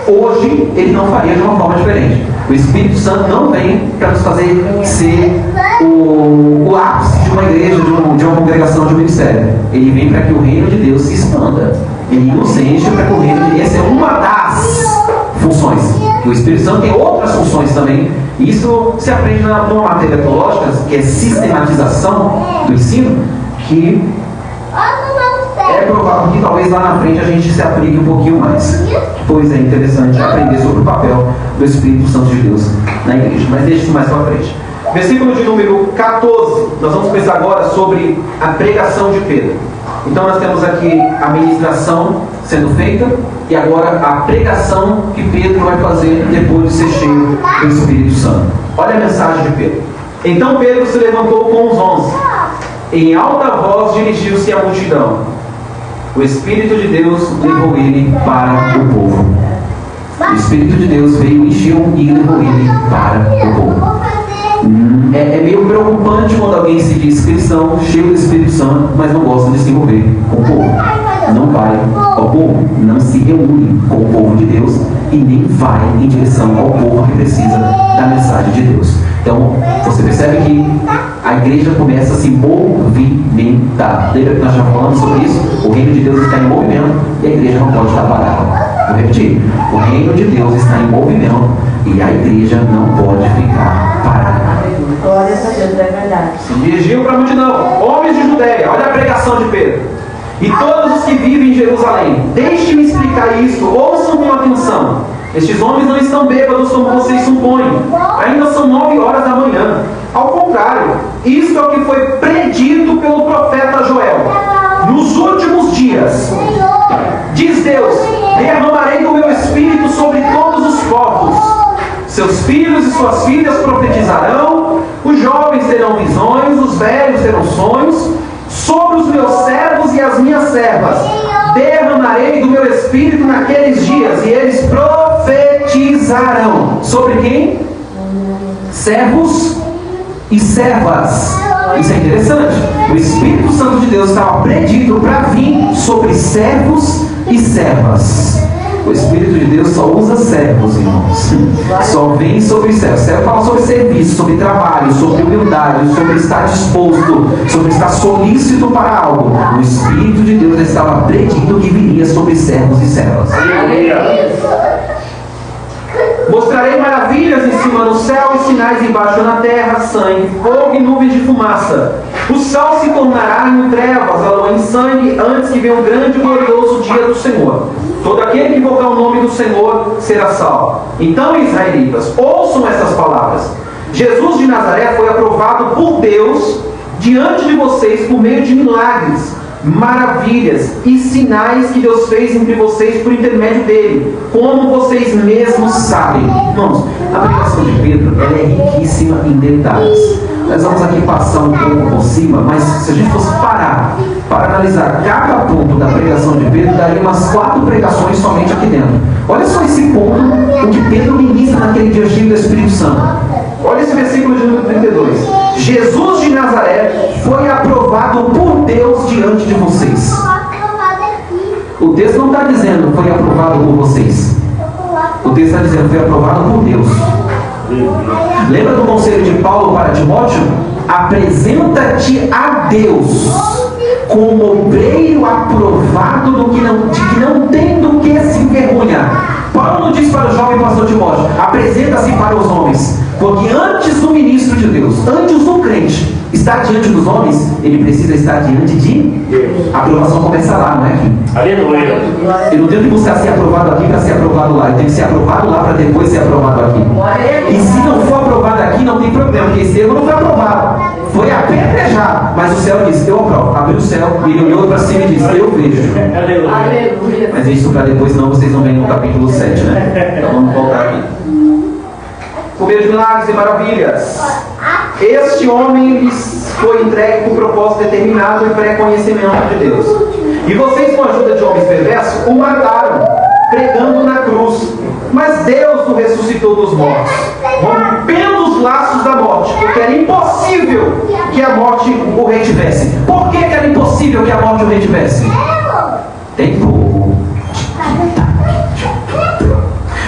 S1: hoje ele não faria de uma forma diferente. O Espírito Santo não vem para nos fazer ser o ápice de uma igreja, de uma congregação, de um ministério. Ele vem para que o reino de Deus se expanda. Ele nos enche para que o reino de Deus... Essa é uma das funções. O Espírito Santo tem outras funções também. Isso se aprende numa matéria teológica, que é sistematização do ensino, que é provável que talvez lá na frente a gente se aplique um pouquinho mais. Pois é interessante aprender sobre o papel do Espírito Santo de Deus na igreja. Mas deixa isso mais para frente. Versículo de número 14. Nós vamos pensar agora sobre a pregação de Pedro. Então nós temos aqui a ministração sendo feita e agora a pregação que Pedro vai fazer depois de ser cheio do Espírito Santo. Olha a mensagem de Pedro. Então Pedro se levantou com os 11. Em alta voz dirigiu-se à multidão. O Espírito de Deus levou ele para o povo. O Espírito de Deus veio, encheu e levou ele para o povo. É meio preocupante quando alguém se diz cristão, cheio do Espírito Santo, mas não gosta de se envolver com o povo. Não vai ao povo, não se reúne com o povo de Deus e nem vai em direção ao povo que precisa da mensagem de Deus. Então, você percebe que a igreja começa a se movimentar. Lembra que nós já falamos sobre isso? O reino de Deus está em movimento e a igreja não pode estar parada. Vou repetir. O reino de Deus está em movimento e a igreja não pode ficar parada.
S3: Glória a Deus, é verdade.
S1: Se dirigiu para a multidão. Homens de Judeia, olha a pregação de Pedro. E todos os que vivem em Jerusalém, deixe-me explicar isso, ouçam com atenção. Estes homens não estão bêbados como vocês supõem. Ainda são 9 horas da manhã. Ao contrário, isto é o que foi predito pelo profeta Joel. Nos últimos dias, diz Deus, derramarei do meu espírito sobre todos os povos. Seus filhos e suas filhas profetizarão, os jovens terão visões, os velhos terão sonhos. Sobre os meus servos e as minhas servas derramarei do meu espírito naqueles dias, e eles profetizarão. Sobre quem? Servos e servas. Isso é interessante. O Espírito Santo de Deus estava predito para vir sobre servos e servas. O Espírito de Deus só usa servos, irmãos. Só vem sobre servos. Servo fala sobre serviço, sobre trabalho, sobre humildade, sobre estar disposto, sobre estar solícito para algo. O Espírito de Deus estava predito que viria sobre servos e servas. Mostrarei maravilhas em cima no céu e sinais embaixo na terra, sangue, fogo e nuvens de fumaça. O sol se tornará em trevas, a lua em sangue, antes que venha um grande e glorioso dia do Senhor. Todo aquele que invocar o nome do Senhor será salvo. Então, israelitas, ouçam essas palavras. Jesus de Nazaré foi aprovado por Deus diante de vocês por meio de milagres, maravilhas e sinais que Deus fez entre vocês por intermédio dele, como vocês mesmos sabem. Irmãos, a pregação de Pedro ela é riquíssima em detalhes. Nós vamos aqui passar um pouco por cima, mas se a gente fosse parar para analisar cada ponto da pregação de Pedro, daria umas 4 pregações somente aqui dentro. Olha só esse ponto, o que Pedro ministra naquele dia cheio do Espírito Santo. Olha esse versículo de número 32. Jesus de Nazaré foi aprovado por Deus diante de vocês. O texto não está dizendo foi aprovado por vocês. O texto está dizendo foi aprovado por Deus. Lembra do conselho de Paulo para Timóteo? Apresenta-te a Deus como obreiro aprovado de que não tem do que se envergonhar. Paulo não diz para o jovem pastor Timóteo, apresenta-se para os homens, porque antes do ministro de Deus, antes do crente estar diante dos homens, ele precisa estar diante de Deus. A aprovação começa lá, não é aqui?
S2: Aleluia.
S1: Eu não tenho que buscar ser aprovado aqui para ser aprovado lá. Eu tenho que ser aprovado lá para depois ser aprovado aqui. E se não for aprovado aqui, não tem problema, porque esse erro não foi aprovado. Foi apedrejado. Mas o céu disse, eu aprovo. Abriu o céu, ele olhou para cima e disse, eu vejo.
S2: Aleluia.
S1: Mas isso para depois, senão vocês não vêm no capítulo 7, né? Então vamos voltar aqui. Por meio de milagres e maravilhas, este homem lhes foi entregue por propósito determinado e pré-conhecimento de Deus. E vocês, com a ajuda de homens perversos, o mataram, pregando na cruz. Mas Deus o ressuscitou dos mortos, rompendo os laços da morte, porque era impossível que a morte o retivesse. Por que era impossível que a morte o retivesse? Tempo.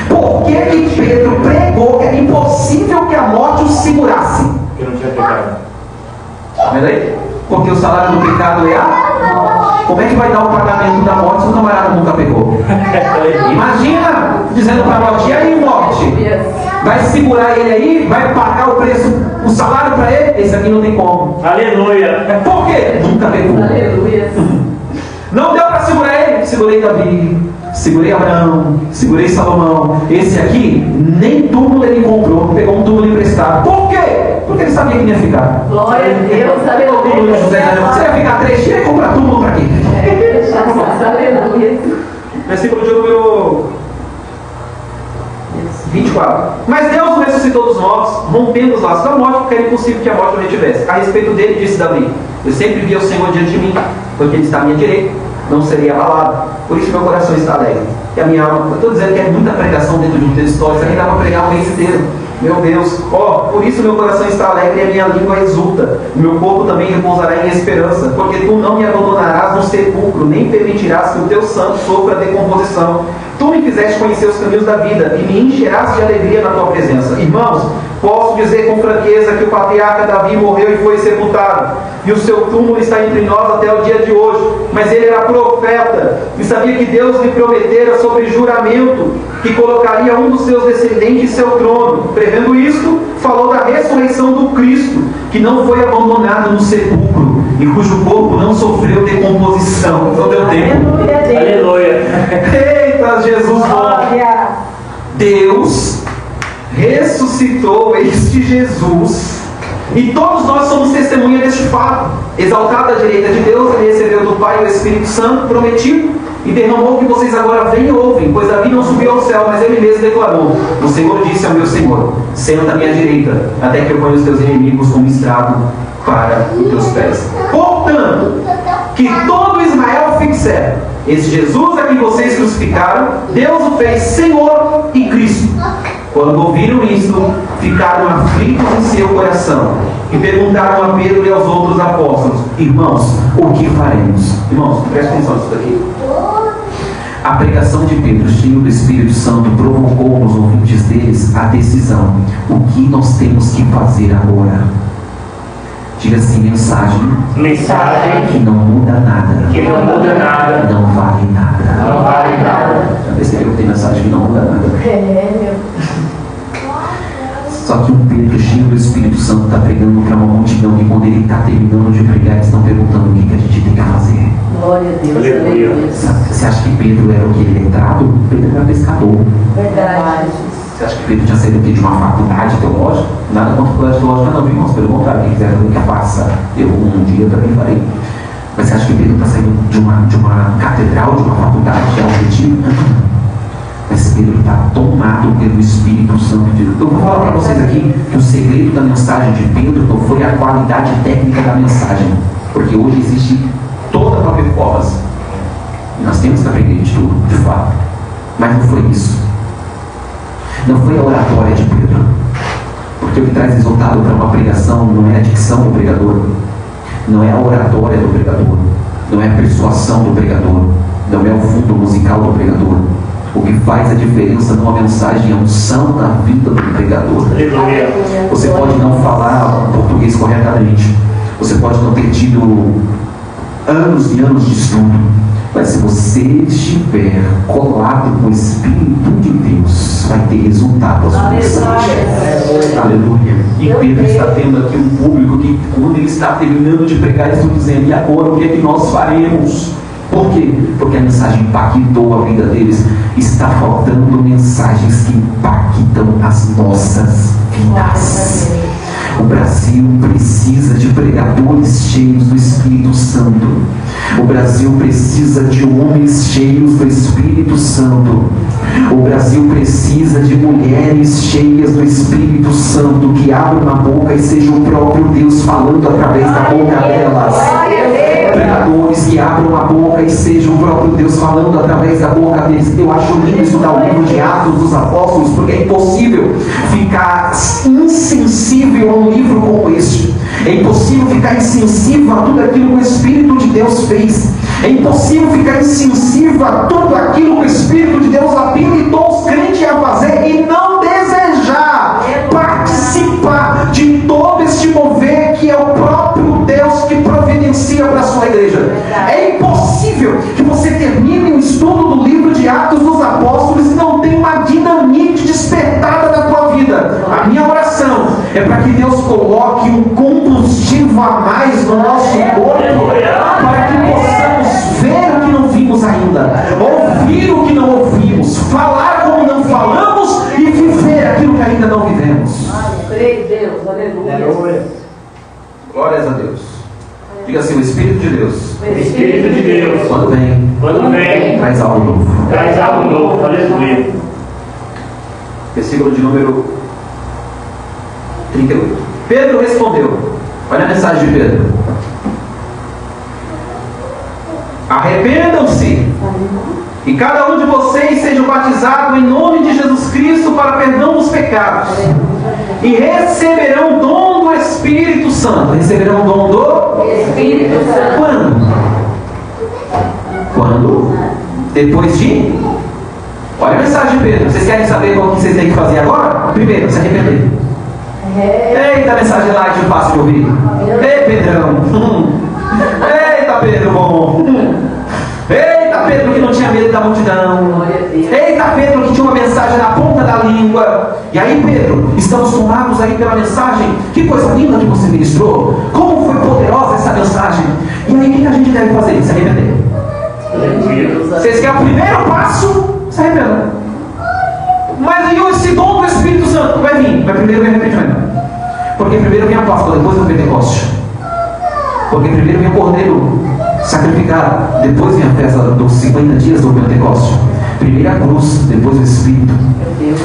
S1: Por que Pedro pregou que era impossível que a morte o segurasse?
S2: Porque não tinha pecado.
S1: Tá vendo aí? Porque o salário do pecado é a morte. Como é que vai dar o pagamento da morte se o camarada nunca pegou? Imagina dizendo para a morte: e aí, morte? Vai segurar ele aí? Vai pagar o preço, o salário para ele? Esse aqui não tem como.
S2: Aleluia.
S1: Por quê? Nunca pegou.
S3: Aleluia.
S1: Não deu para segurar ele. Segurei Davi, segurei Abraão, segurei Salomão. Esse aqui, nem túmulo ele comprou, pegou um túmulo emprestado. Por quê? Porque ele sabia que ia ficar.
S3: Glória a Deus, aleluia.
S1: Você ia ficar 3 dias e comprar túmulo para quê?
S3: Aleluia.
S1: Versículo de número 24. Mas Deus o ressuscitou dos mortos, rompendo os laços da morte, porque era impossível que a morte o retivesse. A respeito dele, disse Davi: eu sempre vi o Senhor diante de mim, porque ele está à minha direita, não serei abalado. Por isso meu coração está alegre. E a minha alma, eu estou dizendo que é muita pregação dentro de um texto histórico, isso aqui dá para pregar um mês inteiro. Meu Deus, por isso meu coração está alegre e a minha língua exulta. O meu corpo também repousará em esperança, porque tu não me abandonarás no sepulcro, nem permitirás que o teu santo sofra decomposição. Tu me fizeste conhecer os caminhos da vida e me encherás de alegria na tua presença. Irmãos, posso dizer com franqueza que o patriarca Davi morreu e foi sepultado, e o seu túmulo está entre nós até o dia de hoje. Mas ele era profeta e sabia que Deus lhe prometera sobre juramento que colocaria um dos seus descendentes em seu trono. Prevendo isto, falou da ressurreição do Cristo, que não foi abandonado no sepulcro e cujo corpo não sofreu decomposição. Então deu tempo.
S2: Aleluia.
S1: Eita, Jesus! Deus ressuscitou este Jesus, e todos nós somos testemunha deste fato. Exaltado à direita de Deus, ele recebeu do Pai o Espírito Santo prometido e derramou o que vocês agora veem e ouvem, pois Davi não subiu ao céu, mas ele mesmo declarou: o Senhor disse ao meu Senhor: senta à minha direita, até que eu ponha os teus inimigos como estrado para os teus pés. Portanto, que todo Israel fique certo: esse Jesus a quem vocês crucificaram, Deus o fez Senhor e Cristo. Quando ouviram isto, ficaram aflitos em seu coração e perguntaram a Pedro e aos outros apóstolos: irmãos, o que faremos? Irmãos, presta atenção nisso daqui. A pregação de Pedro, cheio do Espírito Santo, provocou nos ouvintes deles a decisão: o que nós temos que fazer agora? Diga assim: mensagem que não muda nada,
S2: Que não muda nada.
S1: não vale nada.
S2: Não vale nada.
S1: Já percebeu que tem mensagem que não muda nada? Só que um Pedro cheio do Espírito Santo está pregando para uma multidão que, quando ele está terminando de pregar, eles estão perguntando: o que a gente tem que fazer?
S3: Glória a Deus,
S2: Aleluia.
S3: aleluia.
S1: Você acha que Pedro era o que? Letrado? Pedro era pescador.
S3: Verdade.
S1: Você acha que Pedro tinha saído aqui de uma faculdade teológica? Nada contra a faculdade teológica, não, irmãos. Pelo contrário, quem quiser fazer que faça, eu um dia também farei. Mas você acha que Pedro está saindo de uma catedral, de uma faculdade, de algo do tipo? Mas Pedro está tomado pelo Espírito Santo de Deus. Eu vou falar para vocês aqui que o segredo da mensagem de Pedro não foi a qualidade técnica da mensagem, porque hoje existe toda a performance e nós temos que aprender de tudo, de fato. Mas não foi isso. Não foi a oratória de Pedro, porque o que traz resultado para uma pregação não é a dicção do pregador, não é a oratória do pregador, não é a persuasão do pregador, não é o fundo musical do pregador. O que faz a diferença numa mensagem é a unção na vida do pregador.
S2: Aleluia.
S1: Você pode não falar português corretamente, você pode não ter tido anos e anos de estudo, mas se você estiver colado com o Espírito de Deus, vai ter resultado a sua mensagem. Aleluia. E Pedro está tendo aqui um público que, quando ele está terminando de pregar, eles estão dizendo: e agora o que é que nós faremos? Por quê? Porque a mensagem impactou a vida deles. Está faltando mensagens que impactam as nossas vidas. O Brasil precisa de pregadores cheios do Espírito Santo. O Brasil precisa de homens cheios do Espírito Santo. O Brasil precisa de mulheres cheias do Espírito Santo, que abram a boca e seja o próprio Deus falando através da boca delas. Pregadores que abram a boca e seja o próprio Deus falando através da boca deles. Eu acho lindo estudar o livro de Atos dos Apóstolos, porque é impossível ficar insensível a um livro como este. É impossível ficar insensível a tudo aquilo que o Espírito de Deus fez. É impossível ficar insensível a tudo aquilo que o Espírito de Deus habilitou os crentes a fazer e não desejar participar de todo este mover que é o próprio Deus que providencia para a sua igreja. É impossível que você termine o estudo do livro de Atos dos Apóstolos e não tenha uma dinamite despertada na tua vida. A minha oração é para que Deus coloque um combustível a mais no nosso corpo, para que possamos ver o que não vimos ainda, ouvir o que não ouvimos, falar como não falamos e viver aquilo que ainda não vivemos.
S3: Creio, Deus, aleluia.
S1: Glórias a Deus. Diga assim: o Espírito de Deus,
S2: O Espírito de Deus,
S1: quando vem, traz algo novo.
S2: traz algo novo. Aleluia.
S1: Versículo de número 38. Pedro respondeu. Olha a mensagem de Pedro: arrependam-se e cada um de vocês seja batizado em nome de Jesus Cristo para perdão dos pecados, e receberão o dom do Espírito Santo. Receberão o dom do
S3: Espírito Santo.
S1: Quando? Depois de? Olha a mensagem de Pedro. Vocês querem saber o que vocês têm que fazer agora? Primeiro, se arrepender. Eita, mensagem light fácil de ouvir. Ei, Pedrão. Eita, Pedro bom. Eita, Pedro que não tinha medo da multidão. Eita, Pedro que tinha uma mensagem na ponta da língua. E aí, Pedro, estamos tomados aí pela mensagem. Que coisa linda que você ministrou. Como foi poderosa essa mensagem. E aí, o que a gente deve fazer? Se arrepender. Vocês querem o primeiro passo? Se arrependam. Mas aí esse dom do Espírito Santo vai vir. Mas primeiro vem arrependimento. Porque primeiro vem a Páscoa, depois vem o Pentecoste. Porque primeiro vem o Cordeiro sacrificado, depois vem a festa dos 50 dias do Pentecoste. Primeiro a cruz, depois o Espírito.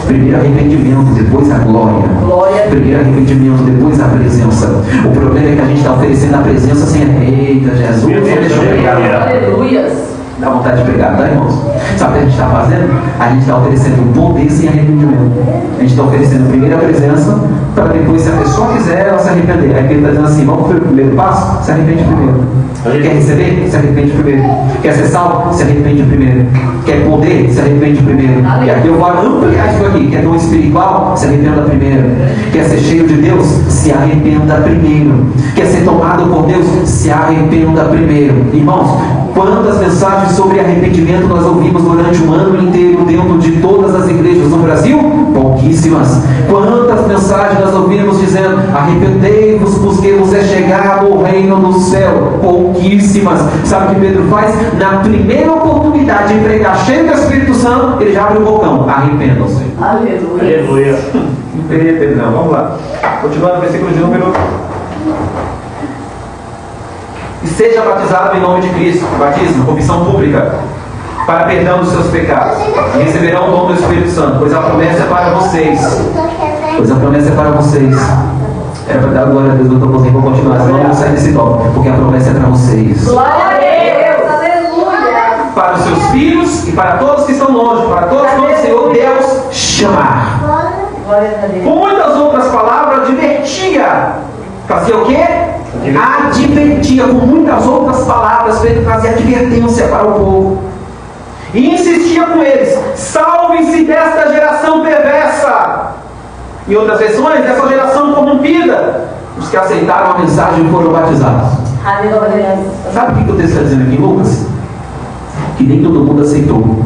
S1: Primeiro arrependimento, depois a glória. Primeiro arrependimento, depois a presença. O problema é que a gente está oferecendo a presença sem eita, Jesus, deixa eu pegar.
S3: Aleluias.
S1: Dá vontade de pegar, tá, irmãos? Sabe o que a gente está fazendo? A gente está oferecendo um poder sem arrependimento. A gente está oferecendo primeiro a presença, para depois, se a pessoa quiser, ela se arrepender. Aí ele está dizendo assim: vamos para o primeiro passo? Se arrepende primeiro. Quer receber? Se arrepende primeiro. Quer ser salvo? Se arrepende primeiro. Quer poder? Se arrepende primeiro. E aqui eu vou ampliar isso aqui. Quer dom espiritual? Se arrependa primeiro. Quer ser cheio de Deus? Se arrependa primeiro. Quer ser tomado por Deus? Se arrependa primeiro. Irmãos, quantas mensagens sobre arrependimento nós ouvimos durante um ano inteiro dentro de todas as igrejas no Brasil? Pouquíssimas. Quantas mensagens nós ouvimos dizendo: arrependei-vos, porque vos é chegado o reino do céu? Pouquíssimas. Sabe o que Pedro faz? Na primeira oportunidade de pregar cheio do Espírito Santo, ele já abre o bocão: arrependam-se.
S3: Aleluia.
S1: Pedrão, vamos lá. Continuando o versículo de número. E seja batizado em nome de Cristo. Batismo, confissão pública, para perdão dos seus pecados. E receberão o dom do Espírito Santo, pois a promessa é para vocês. Pois a promessa é para vocês. Era para dar glória a Deus, eu estou conseguindo continuar, senão eu não saio desse tópico, porque a promessa é para vocês.
S3: Glória a Deus. Aleluia.
S1: Para os seus filhos e para todos que estão longe, para todos que o Senhor Deus chamar.
S3: Glória a Deus.
S1: Com muitas outras palavras, advertia. Fazia o quê? Advertia. Com muitas outras palavras, Pedro fazia advertência para o povo. E insistia com eles: salvem-se desta geração perversa. Em outras versões, dessa geração corrompida. Os que aceitaram a mensagem foram batizados.
S3: Aleluia.
S1: Sabe o que o texto está dizendo aqui, Lucas? Que nem todo mundo aceitou.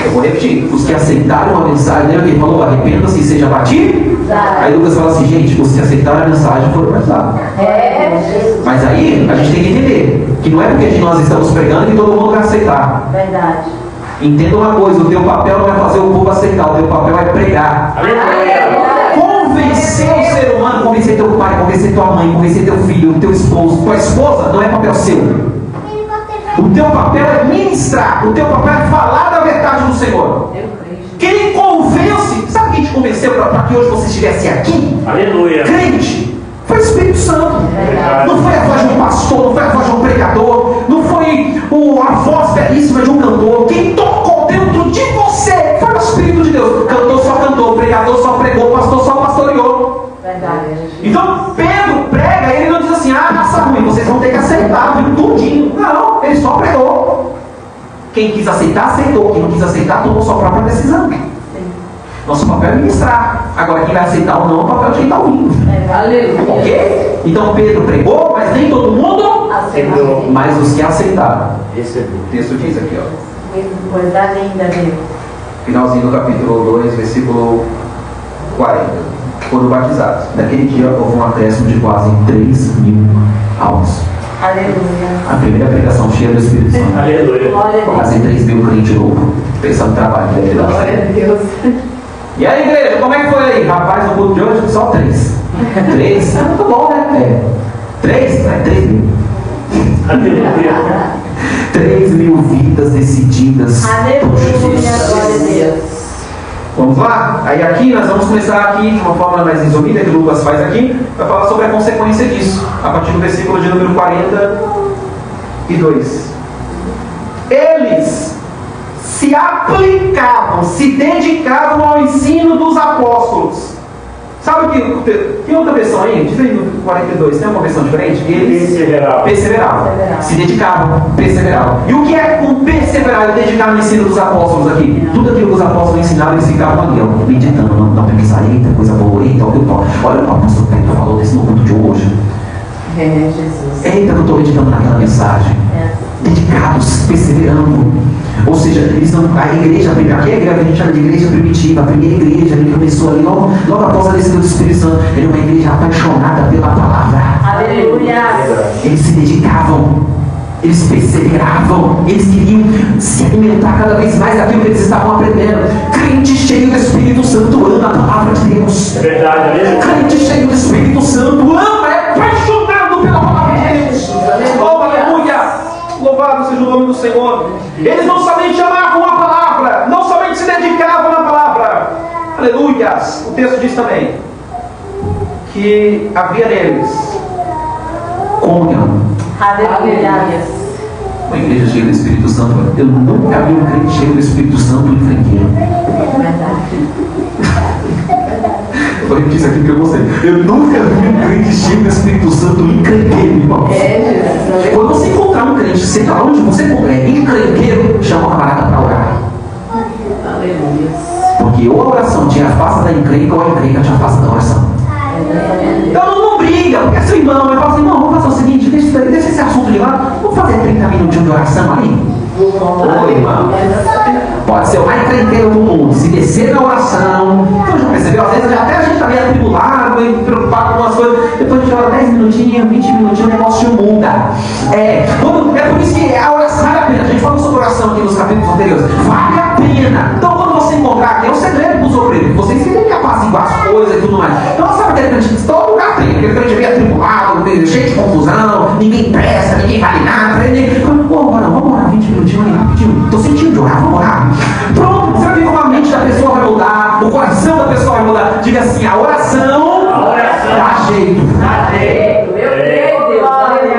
S1: Eu vou repetir: os que aceitaram a mensagem, lembra que ele falou: arrependa-se e seja batido? Aí Lucas fala assim: gente, os que aceitaram a mensagem foram batizados. Mas aí a gente tem que entender que não é porque nós estamos pregando que todo mundo vai aceitar.
S3: Verdade.
S1: Entenda uma coisa: o teu papel não é fazer o povo aceitar, o teu papel é pregar. Convencer o ser humano, convencer teu pai, convencer tua mãe, convencer teu filho, teu esposo, tua esposa, não é papel seu. O teu papel é ministrar, o teu papel é falar da verdade do Senhor. Quem convence, sabe quem te convenceu para que hoje você estivesse aqui?
S2: Aleluia.
S1: Crente, foi o Espírito Santo. Não foi a voz de um pastor, não foi a voz de um pregador, não foi a voz belíssima de um cantor. Quem tocou dentro de você foi o Espírito de Deus. Cantor só cantou, pregador só pregou, pastor só pastoreou. Então Pedro prega e ele não diz assim: ah, raça ruim, vocês vão ter que aceitar, viu tudinho. Não, ele só pregou. Quem quis aceitar, aceitou. Quem não quis aceitar, tomou sua própria decisão. Nosso papel é ministrar. Agora, quem vai aceitar ou não, é o papel de quem está ouvindo. Ok? Então Pedro pregou, mas nem todo mundo
S2: Aceitou.
S1: mas os que aceitaram.
S2: Recebeu.
S1: O texto diz aqui, ó.
S3: Coisa linda, meu.
S1: Finalzinho do capítulo 2, versículo 40. Foram batizados. Naquele dia houve um acréscimo de quase 3.000 almas.
S3: Aleluia.
S1: A primeira pregação cheia do Espírito Santo.
S2: Aleluia.
S3: Glória a Deus.
S1: Quase 3.000 crentes novo. Pensando no trabalho. Deve ter dado
S3: Glória
S1: certo.
S3: a Deus.
S1: E aí, igreja, como é que foi aí? Rapaz, no culto de hoje, só 3. 3? É muito bom, né? 3? 3.000.
S2: Aleluia.
S1: 3.000 vidas decididas por Jesus.
S3: Aleluia. Glória a Deus.
S1: Vamos lá? Aí aqui nós vamos começar aqui de uma forma mais resumida, que o Lucas faz aqui, para falar sobre a consequência disso, a partir do versículo de número 42. Eles se aplicavam, se dedicavam ao ensino dos apóstolos. Sabe o que? Tem outra versão aí? Diz aí no 42, tem uma versão diferente? Eles perseveravam, se dedicavam, perseveravam. E o que é um perseverar e dedicar no ensino dos apóstolos aqui? Tudo aquilo que os apóstolos ensinavam, eles ficavam ali, ó, meditando, não pensar, eita, coisa boa, eita, olha o apóstolo Pedro falou desse no culto de hoje.
S3: Jesus.
S1: Eita, que eu estou meditando naquela mensagem. Dedicados, perseverando. Ou seja, eles não, a igreja, aqui a gente chama de igreja primitiva, a primeira igreja que começou ali logo após a descida do Espírito Santo, era uma igreja apaixonada pela palavra.
S3: Aleluia.
S1: Eles se dedicavam, eles perseveravam, eles queriam se alimentar cada vez mais daquilo que eles estavam aprendendo. Crente cheio do Espírito Santo ama a palavra de Deus.
S2: É verdade, aleluia.
S1: Crente cheio do Espírito Santo ama, é apaixonado pela palavra de Deus. Oh, aleluia! Louvado seja o nome do Senhor. Eles não somente amavam a palavra, não somente se dedicavam na palavra. Aleluias! O texto diz também que havia neles comunhão.
S3: Aleluia.
S1: Uma igreja cheia do Espírito Santo. Eu nunca vi um crente cheio do Espírito Santo encrenqueiro. Eu falei isso aqui porque eu gostei. Eu nunca vi um crente cheio do Espírito Santo encrenqueiro, irmão.
S3: Jesus.
S1: Quando você encontrar um crente, seja onde você é encrenqueiro, chama o camarada para orar.
S3: Aleluia.
S1: Porque ou a oração te afasta da encrenca, ou a encrenca te afasta da oração. Então não briga, porque é seu irmão. Eu falo assim: irmão, vamos fazer o seguinte, deixa esse assunto de lado, vamos fazer 30 minutinhos de oração ali. Oi, irmão. Pode ser o mais encrenqueiro do mundo. Se descer na oração, então já percebeu? Às vezes até a gente está meio atribulado, meio preocupado com algumas coisas. Depois a gente ora 10 minutinhos, 20 minutinhos, o negócio muda. É por isso que a oração vale a pena. A gente falou sobre oração aqui nos capítulos anteriores. Vale a pena. Então quando você encontrar aqui, é um segredo para os obreiros. Vocês têm que apaziguar as coisas e tudo mais. Então sabe aquele crente que todo lugar tem. Aquele crente meio atribulado, meio cheio de confusão, ninguém presta, ninguém vale nada. Vamos orar 20 minutinhos ali rapidinho. Estou sentindo de orar, vamos orar. Pronto, você vai ver como a mente da pessoa vai mudar, o coração da pessoa vai mudar. Diga assim: a oração dá jeito.
S3: Meu Deus.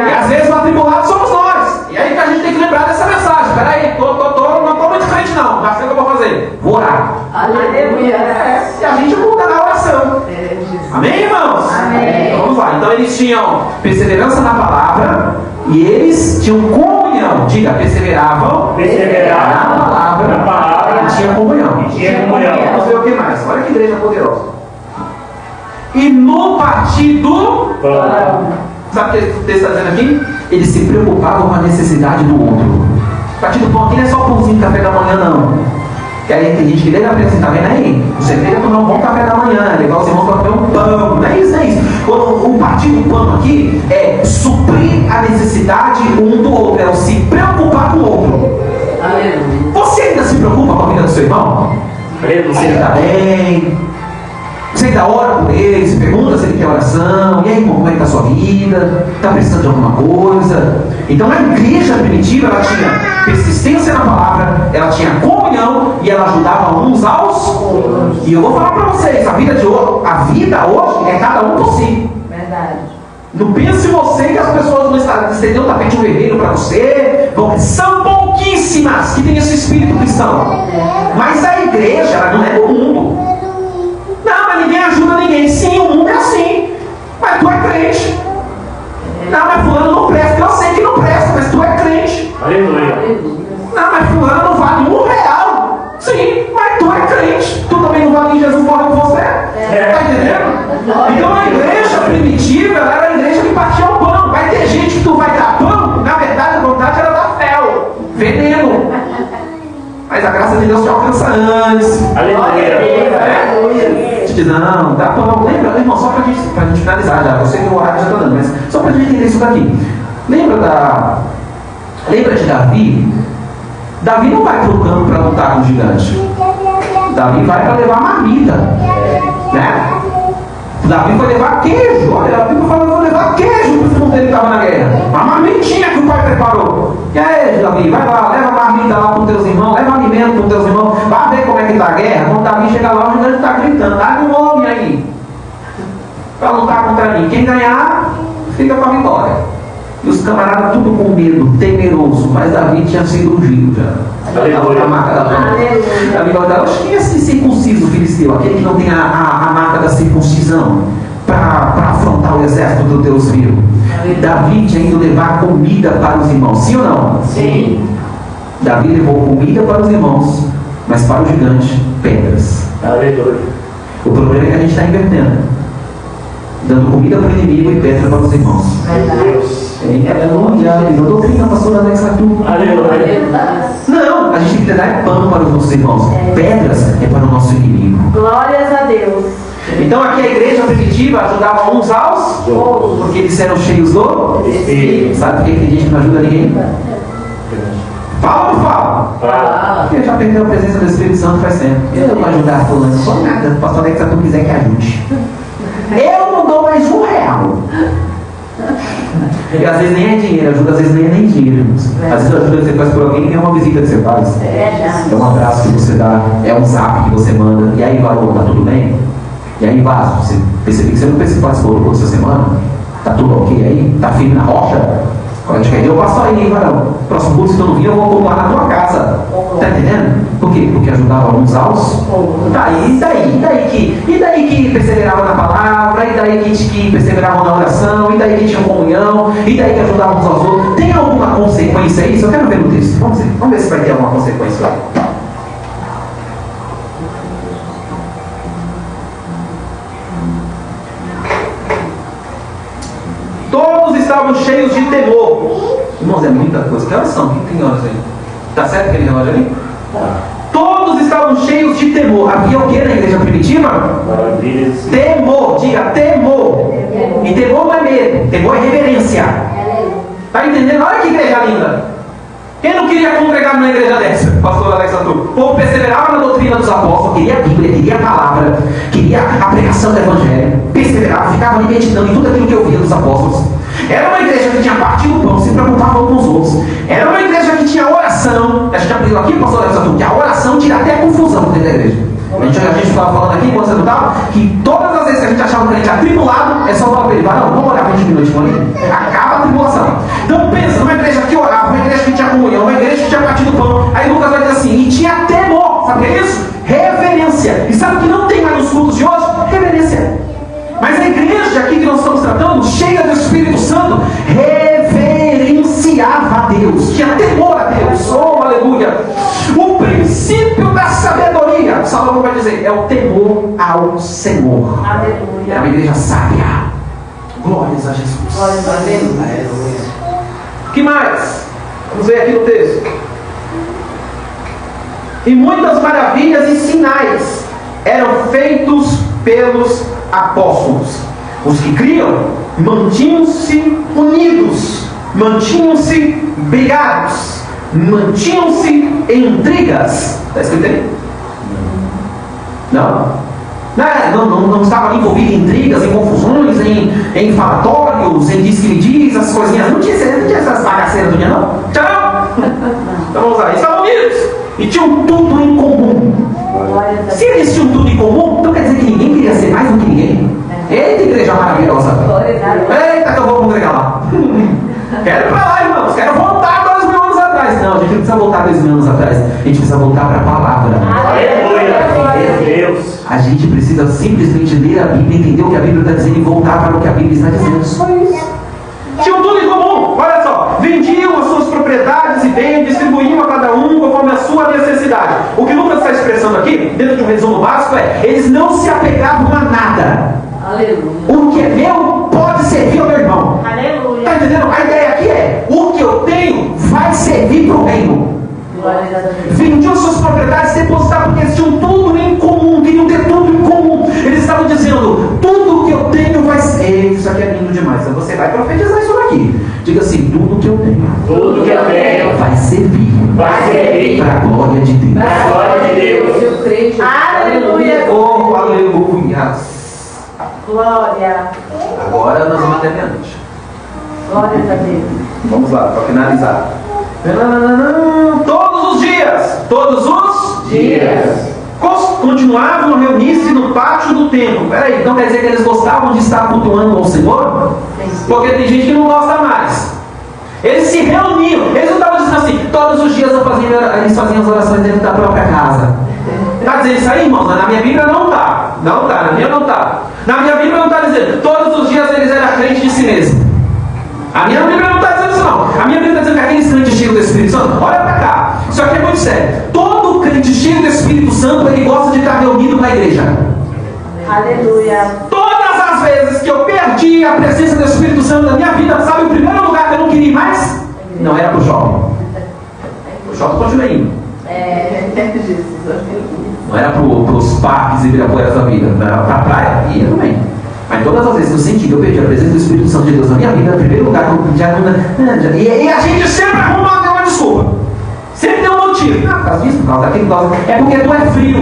S1: E às vezes o atribulado somos nós. E aí que a gente tem que lembrar dessa mensagem. Peraí, não estou muito crente não. Já sei o que eu vou fazer. Vou orar.
S3: Aleluia.
S1: E a gente muda na oração. Amém, irmãos?
S3: Amém.
S1: Então, vamos lá. Então eles tinham perseverança na palavra e eles tinham comunhão. Diga, perseveravam na palavra e tinham comunhão. Vamos ver o que mais. Olha que igreja poderosa. E no partido, sabe o que o texto está dizendo aqui? Eles se preocupavam com a necessidade do outro. O partido do pão aqui não é só pãozinho de café da manhã, não. Que aí tem gente que desde a frente assim, tá vendo aí? Você tem que tomar um bom café da manhã, levar os irmãos para comer um pão. Não é isso, não é isso. O partido do pão aqui é suprir a necessidade um do outro, é o se preocupar com o outro.
S3: Aleluia.
S1: Você ainda se preocupa com a vida do seu irmão? Se ele está bem? Você ainda ora por ele, se pergunta se ele quer oração, e aí, irmão, como é que está a sua vida? Está precisando de alguma coisa? Então a igreja primitiva, ela tinha persistência na palavra, ela tinha comunhão e ela ajudava uns aos outros. E eu vou falar para vocês, a vida hoje é cada um por si.
S3: Verdade.
S1: Não pense você que as pessoas vão estender o tapete vermelho para você. São pouquíssimas que têm esse espírito cristão. Mas a igreja, ela não é do mundo. Não, mas ninguém ajuda ninguém. Sim, o mundo é assim. Mas tu é crente. Não, mas fulano não presta. Eu sei que não presta, mas tu é crente.
S2: Aleluia.
S1: Não, mas fulano não vale R$1. Sim, mas tu é crente. Tu também não vale, Jesus morreu por você. Está entendendo? Então a igreja primitiva, ela era a igreja que partia o pão. Vai ter gente que tu vai dar pão, na verdade a vontade era dar fel, veneno. Mas a graça de Deus te alcança antes.
S2: Aleluia.
S1: Te diz, não, dá pão. Lembra, irmão, só pra gente finalizar já. Eu sei que o horário já está dando, mas só pra gente entender isso daqui. Lembra de Davi? Davi não vai pro campo para lutar com o gigante. Davi vai para levar marmita. Né? Davi foi levar queijo. Olha, Davi falou, eu vou levar queijo para o filho dele que estava na guerra. Uma marmitinha que o pai preparou. Queijo, Davi, vai lá, leva marmita lá para os teus irmãos, leva alimento para os teus irmãos. Vai ver como é que está a guerra. Quando Davi chega lá, o gigante está gritando, dá um homem aí para lutar contra mim. Quem ganhar, fica com a vitória. E os camaradas tudo com medo, temeroso, mas Davi tinha sido ungido já. A marca da Davi vai dar, quem é esse circunciso filisteu? Aquele que não tem a marca da circuncisão para afrontar o exército do Deus vivo. Davi tinha ido levar comida para os irmãos, sim ou não?
S3: Sim.
S1: Davi levou comida para os irmãos, mas para o gigante, pedras.
S2: Aleluia.
S1: O problema é que a gente está invertendo, dando comida para o inimigo e pedra para os irmãos.
S2: Deus.
S1: Aleluia. Não doutrina, pastor Alexa, tu.
S2: Aleluia.
S1: Não, a gente tem que dar pão para os nossos irmãos. Pedras é para o nosso inimigo.
S3: Glórias a Deus.
S1: Então aqui a igreja primitiva ajudava uns aos outros, porque eles eram cheios do
S2: Espírito.
S1: Sabe por que tem gente que não ajuda ninguém? Fala ou não fala?
S2: Fala.
S1: Porque já perdeu a presença do Espírito Santo faz tempo. Eu não vou ajudar fulano, não sou nada. O pastor Alexa, se tu quiser que ajude. Eu não dou mais R$1. E às vezes nem é dinheiro, ajuda às vezes nem é nem dinheiro. Às vezes a ajuda que você faz por alguém é uma visita que você faz. É um abraço que você dá, é um zap que você manda. E aí, varão, tá tudo bem? E aí, Vaso, você percebeu que você não participou essa semana? Tá tudo ok aí? Tá firme na rocha? Quando a gente quer, eu passo aí, varão. Próximo curso, se eu não vir, eu vou pontuar na tua casa. Tá entendendo? Por quê? Porque ajudava uns aos. E daí que perseverava na palavra, e daí que perseveravam na oração, e daí que tinham comunhão, e daí que ajudavam uns aos outros. Tem alguma consequência a isso? Eu quero ver no texto. Vamos ver se vai ter alguma consequência. Todos estavam cheios de temor. Irmãos, é muita coisa. Que horas são? Que tem horas aí? Tá certo aquele relógio ali? Todos estavam cheios de temor. Havia o que na igreja primitiva?
S2: Maravilha.
S1: Temor. Diga temor. E temor não é medo. Temor é reverência. Tá entendendo? Olha que igreja linda. Quem não queria congregar numa igreja dessa? Pastor Alexa, tu. O povo perseverava na doutrina dos apóstolos, queria a Bíblia, queria a palavra, queria a pregação do Evangelho, perseverava, ficava ali meditando em tudo aquilo que eu via dos apóstolos. Era uma igreja que tinha partido o pão, se preocupava com os outros. Era uma igreja que tinha oração. A gente aprendeu aqui, pastor Alexa, tu, que a oração tira até a confusão dentro da igreja. A gente estava falando aqui, quando você não estava, que todas as vezes que a gente achava um crente atribulado, é só falar para ele, não, vamos orar 20 minutos com ele, acaba a tribulação. Então pensa, uma igreja que orava, uma igreja que tinha comunhão, uma igreja que tinha partido pão. Aí Lucas vai dizer assim, e tinha temor, sabe o que é isso? Reverência. E sabe o que não tem mais nos cultos de hoje? Reverência. Mas a igreja aqui que nós estamos tratando, cheia do Espírito Santo, reverenciava a Deus, tinha temor a Deus, oh aleluia. O princípio da sabedoria, Salomão vai dizer, é o temor ao Senhor.
S3: Aleluia.
S1: É uma igreja sábia. Glórias a Jesus.
S3: Glórias a Deus.
S1: Aleluia. O que mais? Vamos ver aqui no texto. E muitas maravilhas e sinais eram feitos pelos apóstolos. Os que criam mantinham-se unidos, mantinham-se brigados, mantinham-se em intrigas. Está escrito aí? Não estava envolvido em intrigas, em confusões, em falatórios, em diz que me diz, as coisinhas. Não tinha essas bagaceiras irmãos, quero voltar 2000 anos atrás. Não, a gente não precisa voltar 2000 anos atrás. A gente precisa voltar para a palavra.
S2: Aleluia. Deus.
S1: A gente precisa simplesmente ler a Bíblia, entender o que a Bíblia está dizendo e voltar para o que a Bíblia está dizendo. Só isso. Tinham tudo em comum. Olha só. Vendiam as suas propriedades e bens, distribuíam a cada um conforme a sua necessidade. O que Lucas está expressando aqui, dentro de um resumo básico, é: eles não se apegavam a nada.
S3: Aleluia.
S1: O que é meu pode servir ao meu irmão.
S3: Aleluia.
S1: Está entendendo? A ideia aqui é: o que eu tenho vai servir para o reino.
S3: Glória a Deus.
S1: Vendiam suas propriedades e depositavam, porque eles tinham tudo em comum, queriam ter tudo em comum. Eles estavam dizendo: tudo que eu tenho vai ser. Isso aqui é lindo demais. Então você vai profetizar isso daqui. Diga assim: tudo que eu tenho,
S2: Tudo que eu tenho
S1: vai servir para a glória de Deus.
S2: para a glória de Deus.
S3: Eu creio.
S4: Aleluia.
S1: Oh, aleluia.
S3: Glória.
S1: Agora nós vamos até meia-noite.
S3: Glória a Deus.
S1: Vamos lá, para finalizar. Todos os
S2: Dias.
S1: continuavam a reunir-se no pátio do templo. Peraí, então quer dizer que eles gostavam de estar cultuando ao Senhor? Porque tem gente que não gosta mais. Eles se reuniam, eles não estavam dizendo assim: todos os dias eles faziam as orações dentro da própria casa. Está dizendo isso aí, irmãos? Na minha Bíblia não está. Não está, na minha não está. Na minha Bíblia não está dizendo todos os dias eles eram crentes de si mesmo. A minha Bíblia não está dizendo isso não. A minha Bíblia está dizendo que aqueles crentes cheios do Espírito Santo, olha para cá, isso aqui é muito sério. Todo crente cheio do Espírito Santo, ele gosta de estar reunido na igreja.
S3: Aleluia.
S1: Todas as vezes que eu perdi a presença do Espírito Santo na minha vida, sabe o primeiro lugar que eu não queria ir mais? Não era para o shopping. O shopping continua indo. Não era para os parques e ibirapueras da vida. Não era para a praia, ia também. Mas todas as vezes que eu senti que eu perdi a presença do Espírito Santo de Deus na minha vida, o primeiro lugar que eu já não... E a gente sempre arruma uma desculpa. Sempre tem um motivo. Por causa disso, por causa daquilo, por causa... É porque tu é frio.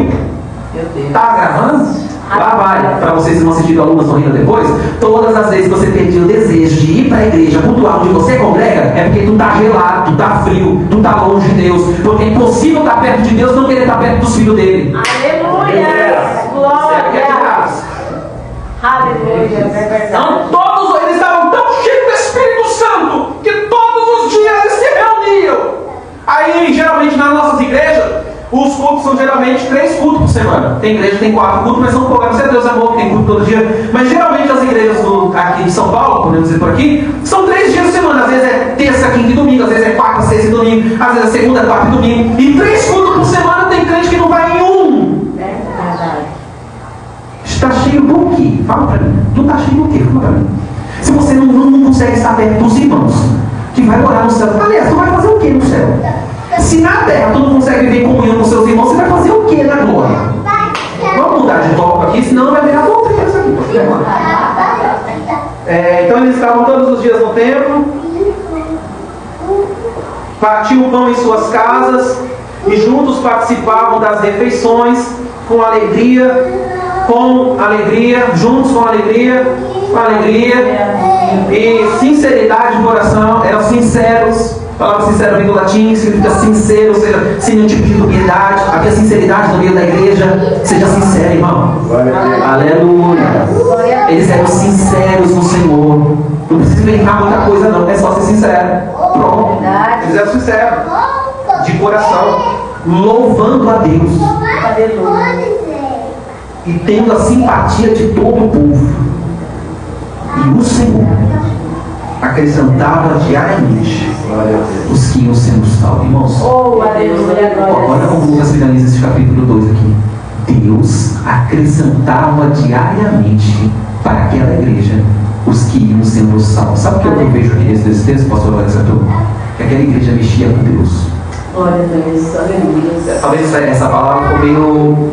S3: Meu Deus.
S1: Tá gravando? Lá vai. Para vocês que vão assistir alunos sorrindo depois, todas as vezes que você perdeu o desejo de ir para a igreja cultuar onde você congrega, é porque tu tá gelado, tu tá frio, tu tá longe de Deus. Porque é impossível estar perto de Deus e não querer estar perto dos filhos dele.
S3: Aleluia.
S1: Serve que é de
S3: Glória.
S1: graça.
S3: Aleluia. É verdade.
S1: Então, todos eles estavam tão cheios do Espírito Santo que todos os dias eles se reuniam. Aí, geralmente, nas nossas igrejas, os cultos são geralmente 3 cultos por semana. Tem igreja que tem 4 cultos, mas são poucas. Não sei, Deus é bom que tem culto todo dia. Mas geralmente as igrejas aqui de São Paulo, podemos dizer por aqui, são 3 dias por semana. Às vezes é terça, quinta e domingo. Às vezes é quarta, sexta e domingo. Às vezes é segunda, quarta e domingo. E 3 cultos por semana tem crente que não vai em um.
S3: É verdade.
S1: Está cheio do quê? Fala para mim. Tu está cheio do quê? Fala para mim. Se você não consegue estar perto dos irmãos que vai morar no céu, aliás, tu vai fazer o quê no céu? Se na terra tu não consegue viver em comunhão com seus irmãos, você vai fazer o quê na glória? Vamos mudar de tópico aqui, senão vai virar doutrina isso aqui. Então eles estavam todos os dias no templo, partiam o pão em suas casas e juntos participavam das refeições com alegria, juntos com alegria e sinceridade de coração. Eram sinceros. A palavra sincero vem do latim, significa sincero, ou seja, sem nenhum tipo de dubiedade. Havia sinceridade no meio da igreja. Seja sincero, irmão. Aleluia. Eles eram sinceros no Senhor. Não precisa inventar muita coisa, não. É só ser sincero. Pronto. Eles eram sinceros. De coração. Louvando a Deus.
S3: Aleluia.
S1: E tendo a simpatia de todo o povo. E o Senhor acrescentava diariamente os que iam sendo salvos. Irmãos,
S3: Oh, aleluia.
S1: olha como Lucas finaliza esse capítulo 2 aqui. Deus acrescentava diariamente para aquela igreja os que iam sendo salvos. Sabe o que eu vejo aqui nesse texto, pastor Alexandre? Que aquela igreja mexia com Deus.
S3: Glória a Deus. Aleluia.
S1: Talvez essa palavra ficou meio...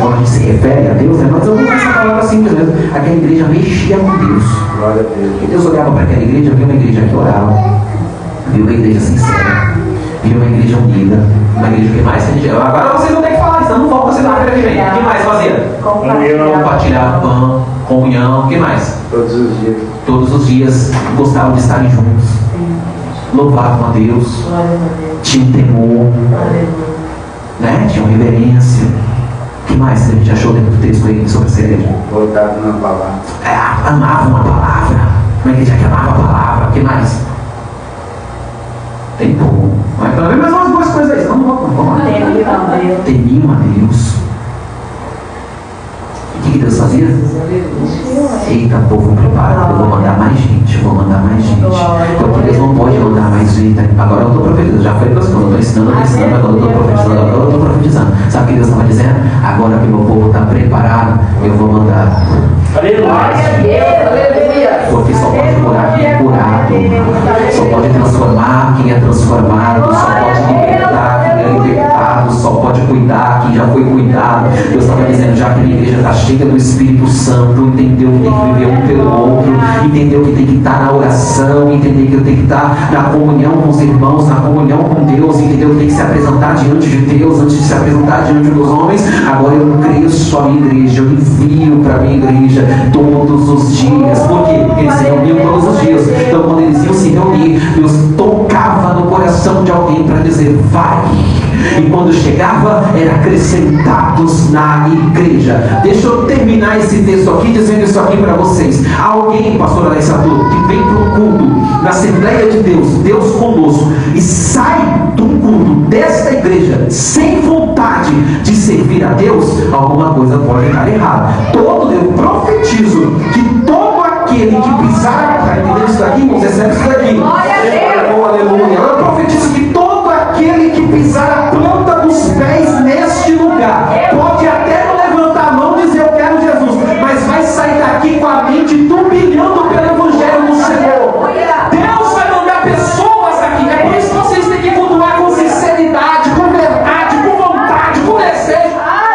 S1: quando a gente se refere a Deus, mas eu vou usar essa palavra simples mesmo. Aquela igreja mexia com Deus. E Deus olhava para aquela igreja, via uma igreja que orava, via uma igreja sincera, via uma igreja unida, uma igreja que mais que agora vocês não têm que falar isso, não volta você na igreja que vem. O que mais fazia? Compartilhar pão, comunhão, o que mais? Todos os dias gostavam de estarem juntos, louvavam a Deus, tinham temor, né? Tinham reverência. O que mais que a gente achou dentro do texto aí sobre essa igreja?
S2: Voltado na palavra.
S1: Amavam a palavra. Uma igreja que amava a palavra. O que mais? Tem pouco. Mas também mais umas duas coisas aí. Vamos lá. Temiam a Deus. O que Deus fazia? Eita, povo preparado, eu vou mandar mais gente, Então Deus não pode mandar mais gente. Agora eu estou profetizando, já foi duas coisas, eu estou ensinando, agora eu estou profetizando, agora eu estou profetizando. Sabe o que Deus estava dizendo? Agora que meu povo está preparado, eu vou mandar. Porque só pode curar quem é curado, só pode transformar quem é transformado, só pode libertar quem é libertado, só pode cuidar quem já foi cuidado. Deus estava dizendo, já que a minha igreja está cheia do Espírito Santo, entendeu que tem que viver um pelo outro, entendeu que tem que estar na oração, entendeu que tem que estar na comunhão com os irmãos, na comunhão com Deus, entendeu que tem que se apresentar diante de Deus antes de se apresentar diante dos homens. Agora eu cresço a minha igreja, eu envio para a minha igreja todos os dias. Por quê? Porque eles se reuniam todos os dias. Então quando eles iam se reunir, Deus tocava no coração de alguém para dizer, vai. E quando chegava, era acrescentados na igreja. Deixa eu terminar esse texto aqui, dizendo isso aqui para vocês. Alguém, pastor Alessandro, que vem para um culto, na Assembleia de Deus, Deus conosco, e sai do culto desta igreja, sem vontade de servir a Deus, alguma coisa pode estar errada. Eu profetizo que todo aquele que pisar, está entendendo isso daqui, irmãos? Recebe isso daqui. Oh, aleluia. Eu profetizo que todo aquele que pisar a planta dos pés neste lugar, pode até não levantar a mão e dizer eu quero Jesus, mas vai sair daqui com a mente turbilhando pelo Evangelho do Senhor. Deus vai mandar pessoas aqui. É por isso que vocês têm que cultuar com sinceridade, com verdade, com vontade, com desejo,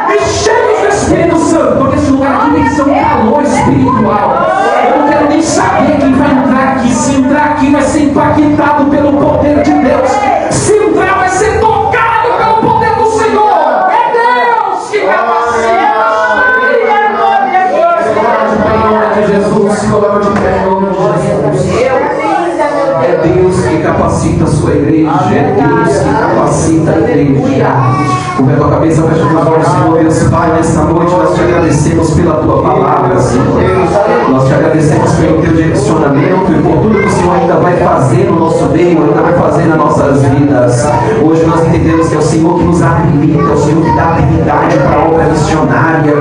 S1: e cheios do Espírito Santo, porque esse lugar aqui tem que ser um calor espiritual. Eu não quero nem saber quem vai entrar aqui. Se entrar aqui vai ser impactado pelo poder de Deus. Se entrar vai ser tocado pelo poder do Senhor. É Deus que capacita. Em nome de Jesus, coloca de pé em nome de Jesus. É Deus que capacita a sua igreja. É Deus que capacita a igreja. Com a tua cabeça, fecha os olhos, Senhor Deus Pai, nesta noite nós te agradecemos pela tua palavra, Senhor. Nós te agradecemos pelo teu direcionamento e por tudo que o Senhor ainda vai fazer no nosso meio, ainda vai fazer nas nossas vidas. Hoje nós entendemos que é o Senhor que nos habilita, é o Senhor que dá habilidade para a obra missionária,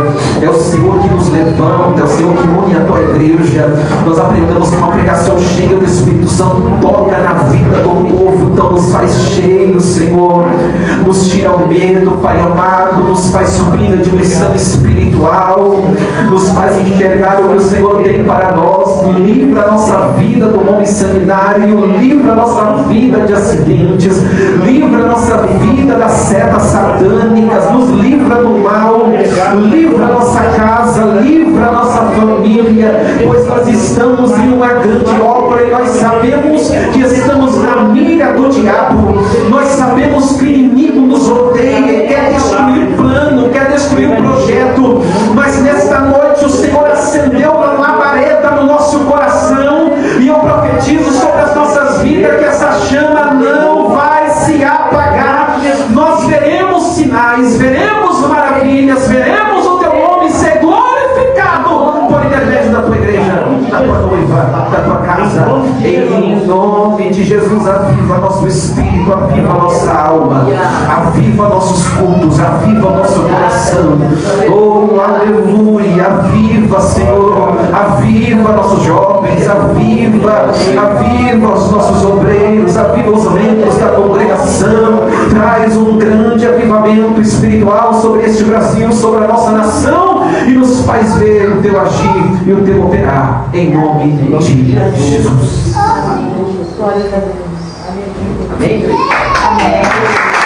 S1: é o Senhor que nos levanta, é o Senhor que une a tua igreja. Nós aprendemos que uma pregação cheia do Espírito Santo toca na vida do povo, então nos faz cheios, Senhor. Nos tira o medo, Pai amado, nos faz subir na dimensão espiritual, nos faz enxergar o que o Senhor tem para nós. Livra a nossa vida do homem seminário, livra a nossa vida de acidentes, livra a nossa vida das setas satânicas, nos livra do mal, livra a nossa casa, livra a nossa família, pois nós estamos em uma grande obra e nós sabemos que estamos na mira do diabo. Nós sabemos que o inimigo nos odeia, quer destruir o plano, quer destruir o projeto, mas nesta noite o Senhor acendeu uma labareda no nosso coração, e eu profetizo sobre as nossas vidas que essa chama não vai se apagar. Nós veremos sinais, veremos maravilhas, veremos o teu nome ser glorificado por intermédio da tua igreja, da tua noiva, da tua casa. Em nome de Jesus, aviva nosso espírito, aviva nossa alma, aviva nossos cultos, aviva nosso coração. Oh, aleluia, aviva, Senhor, aviva nossos jovens, aviva os nossos obreiros, aviva os membros da congregação. Traz um grande avivamento espiritual sobre este Brasil, sobre a nossa nação, e nos faz ver o teu agir e o teu operar, em nome de Jesus.
S3: Glória a Deus. Amém.
S2: Amém.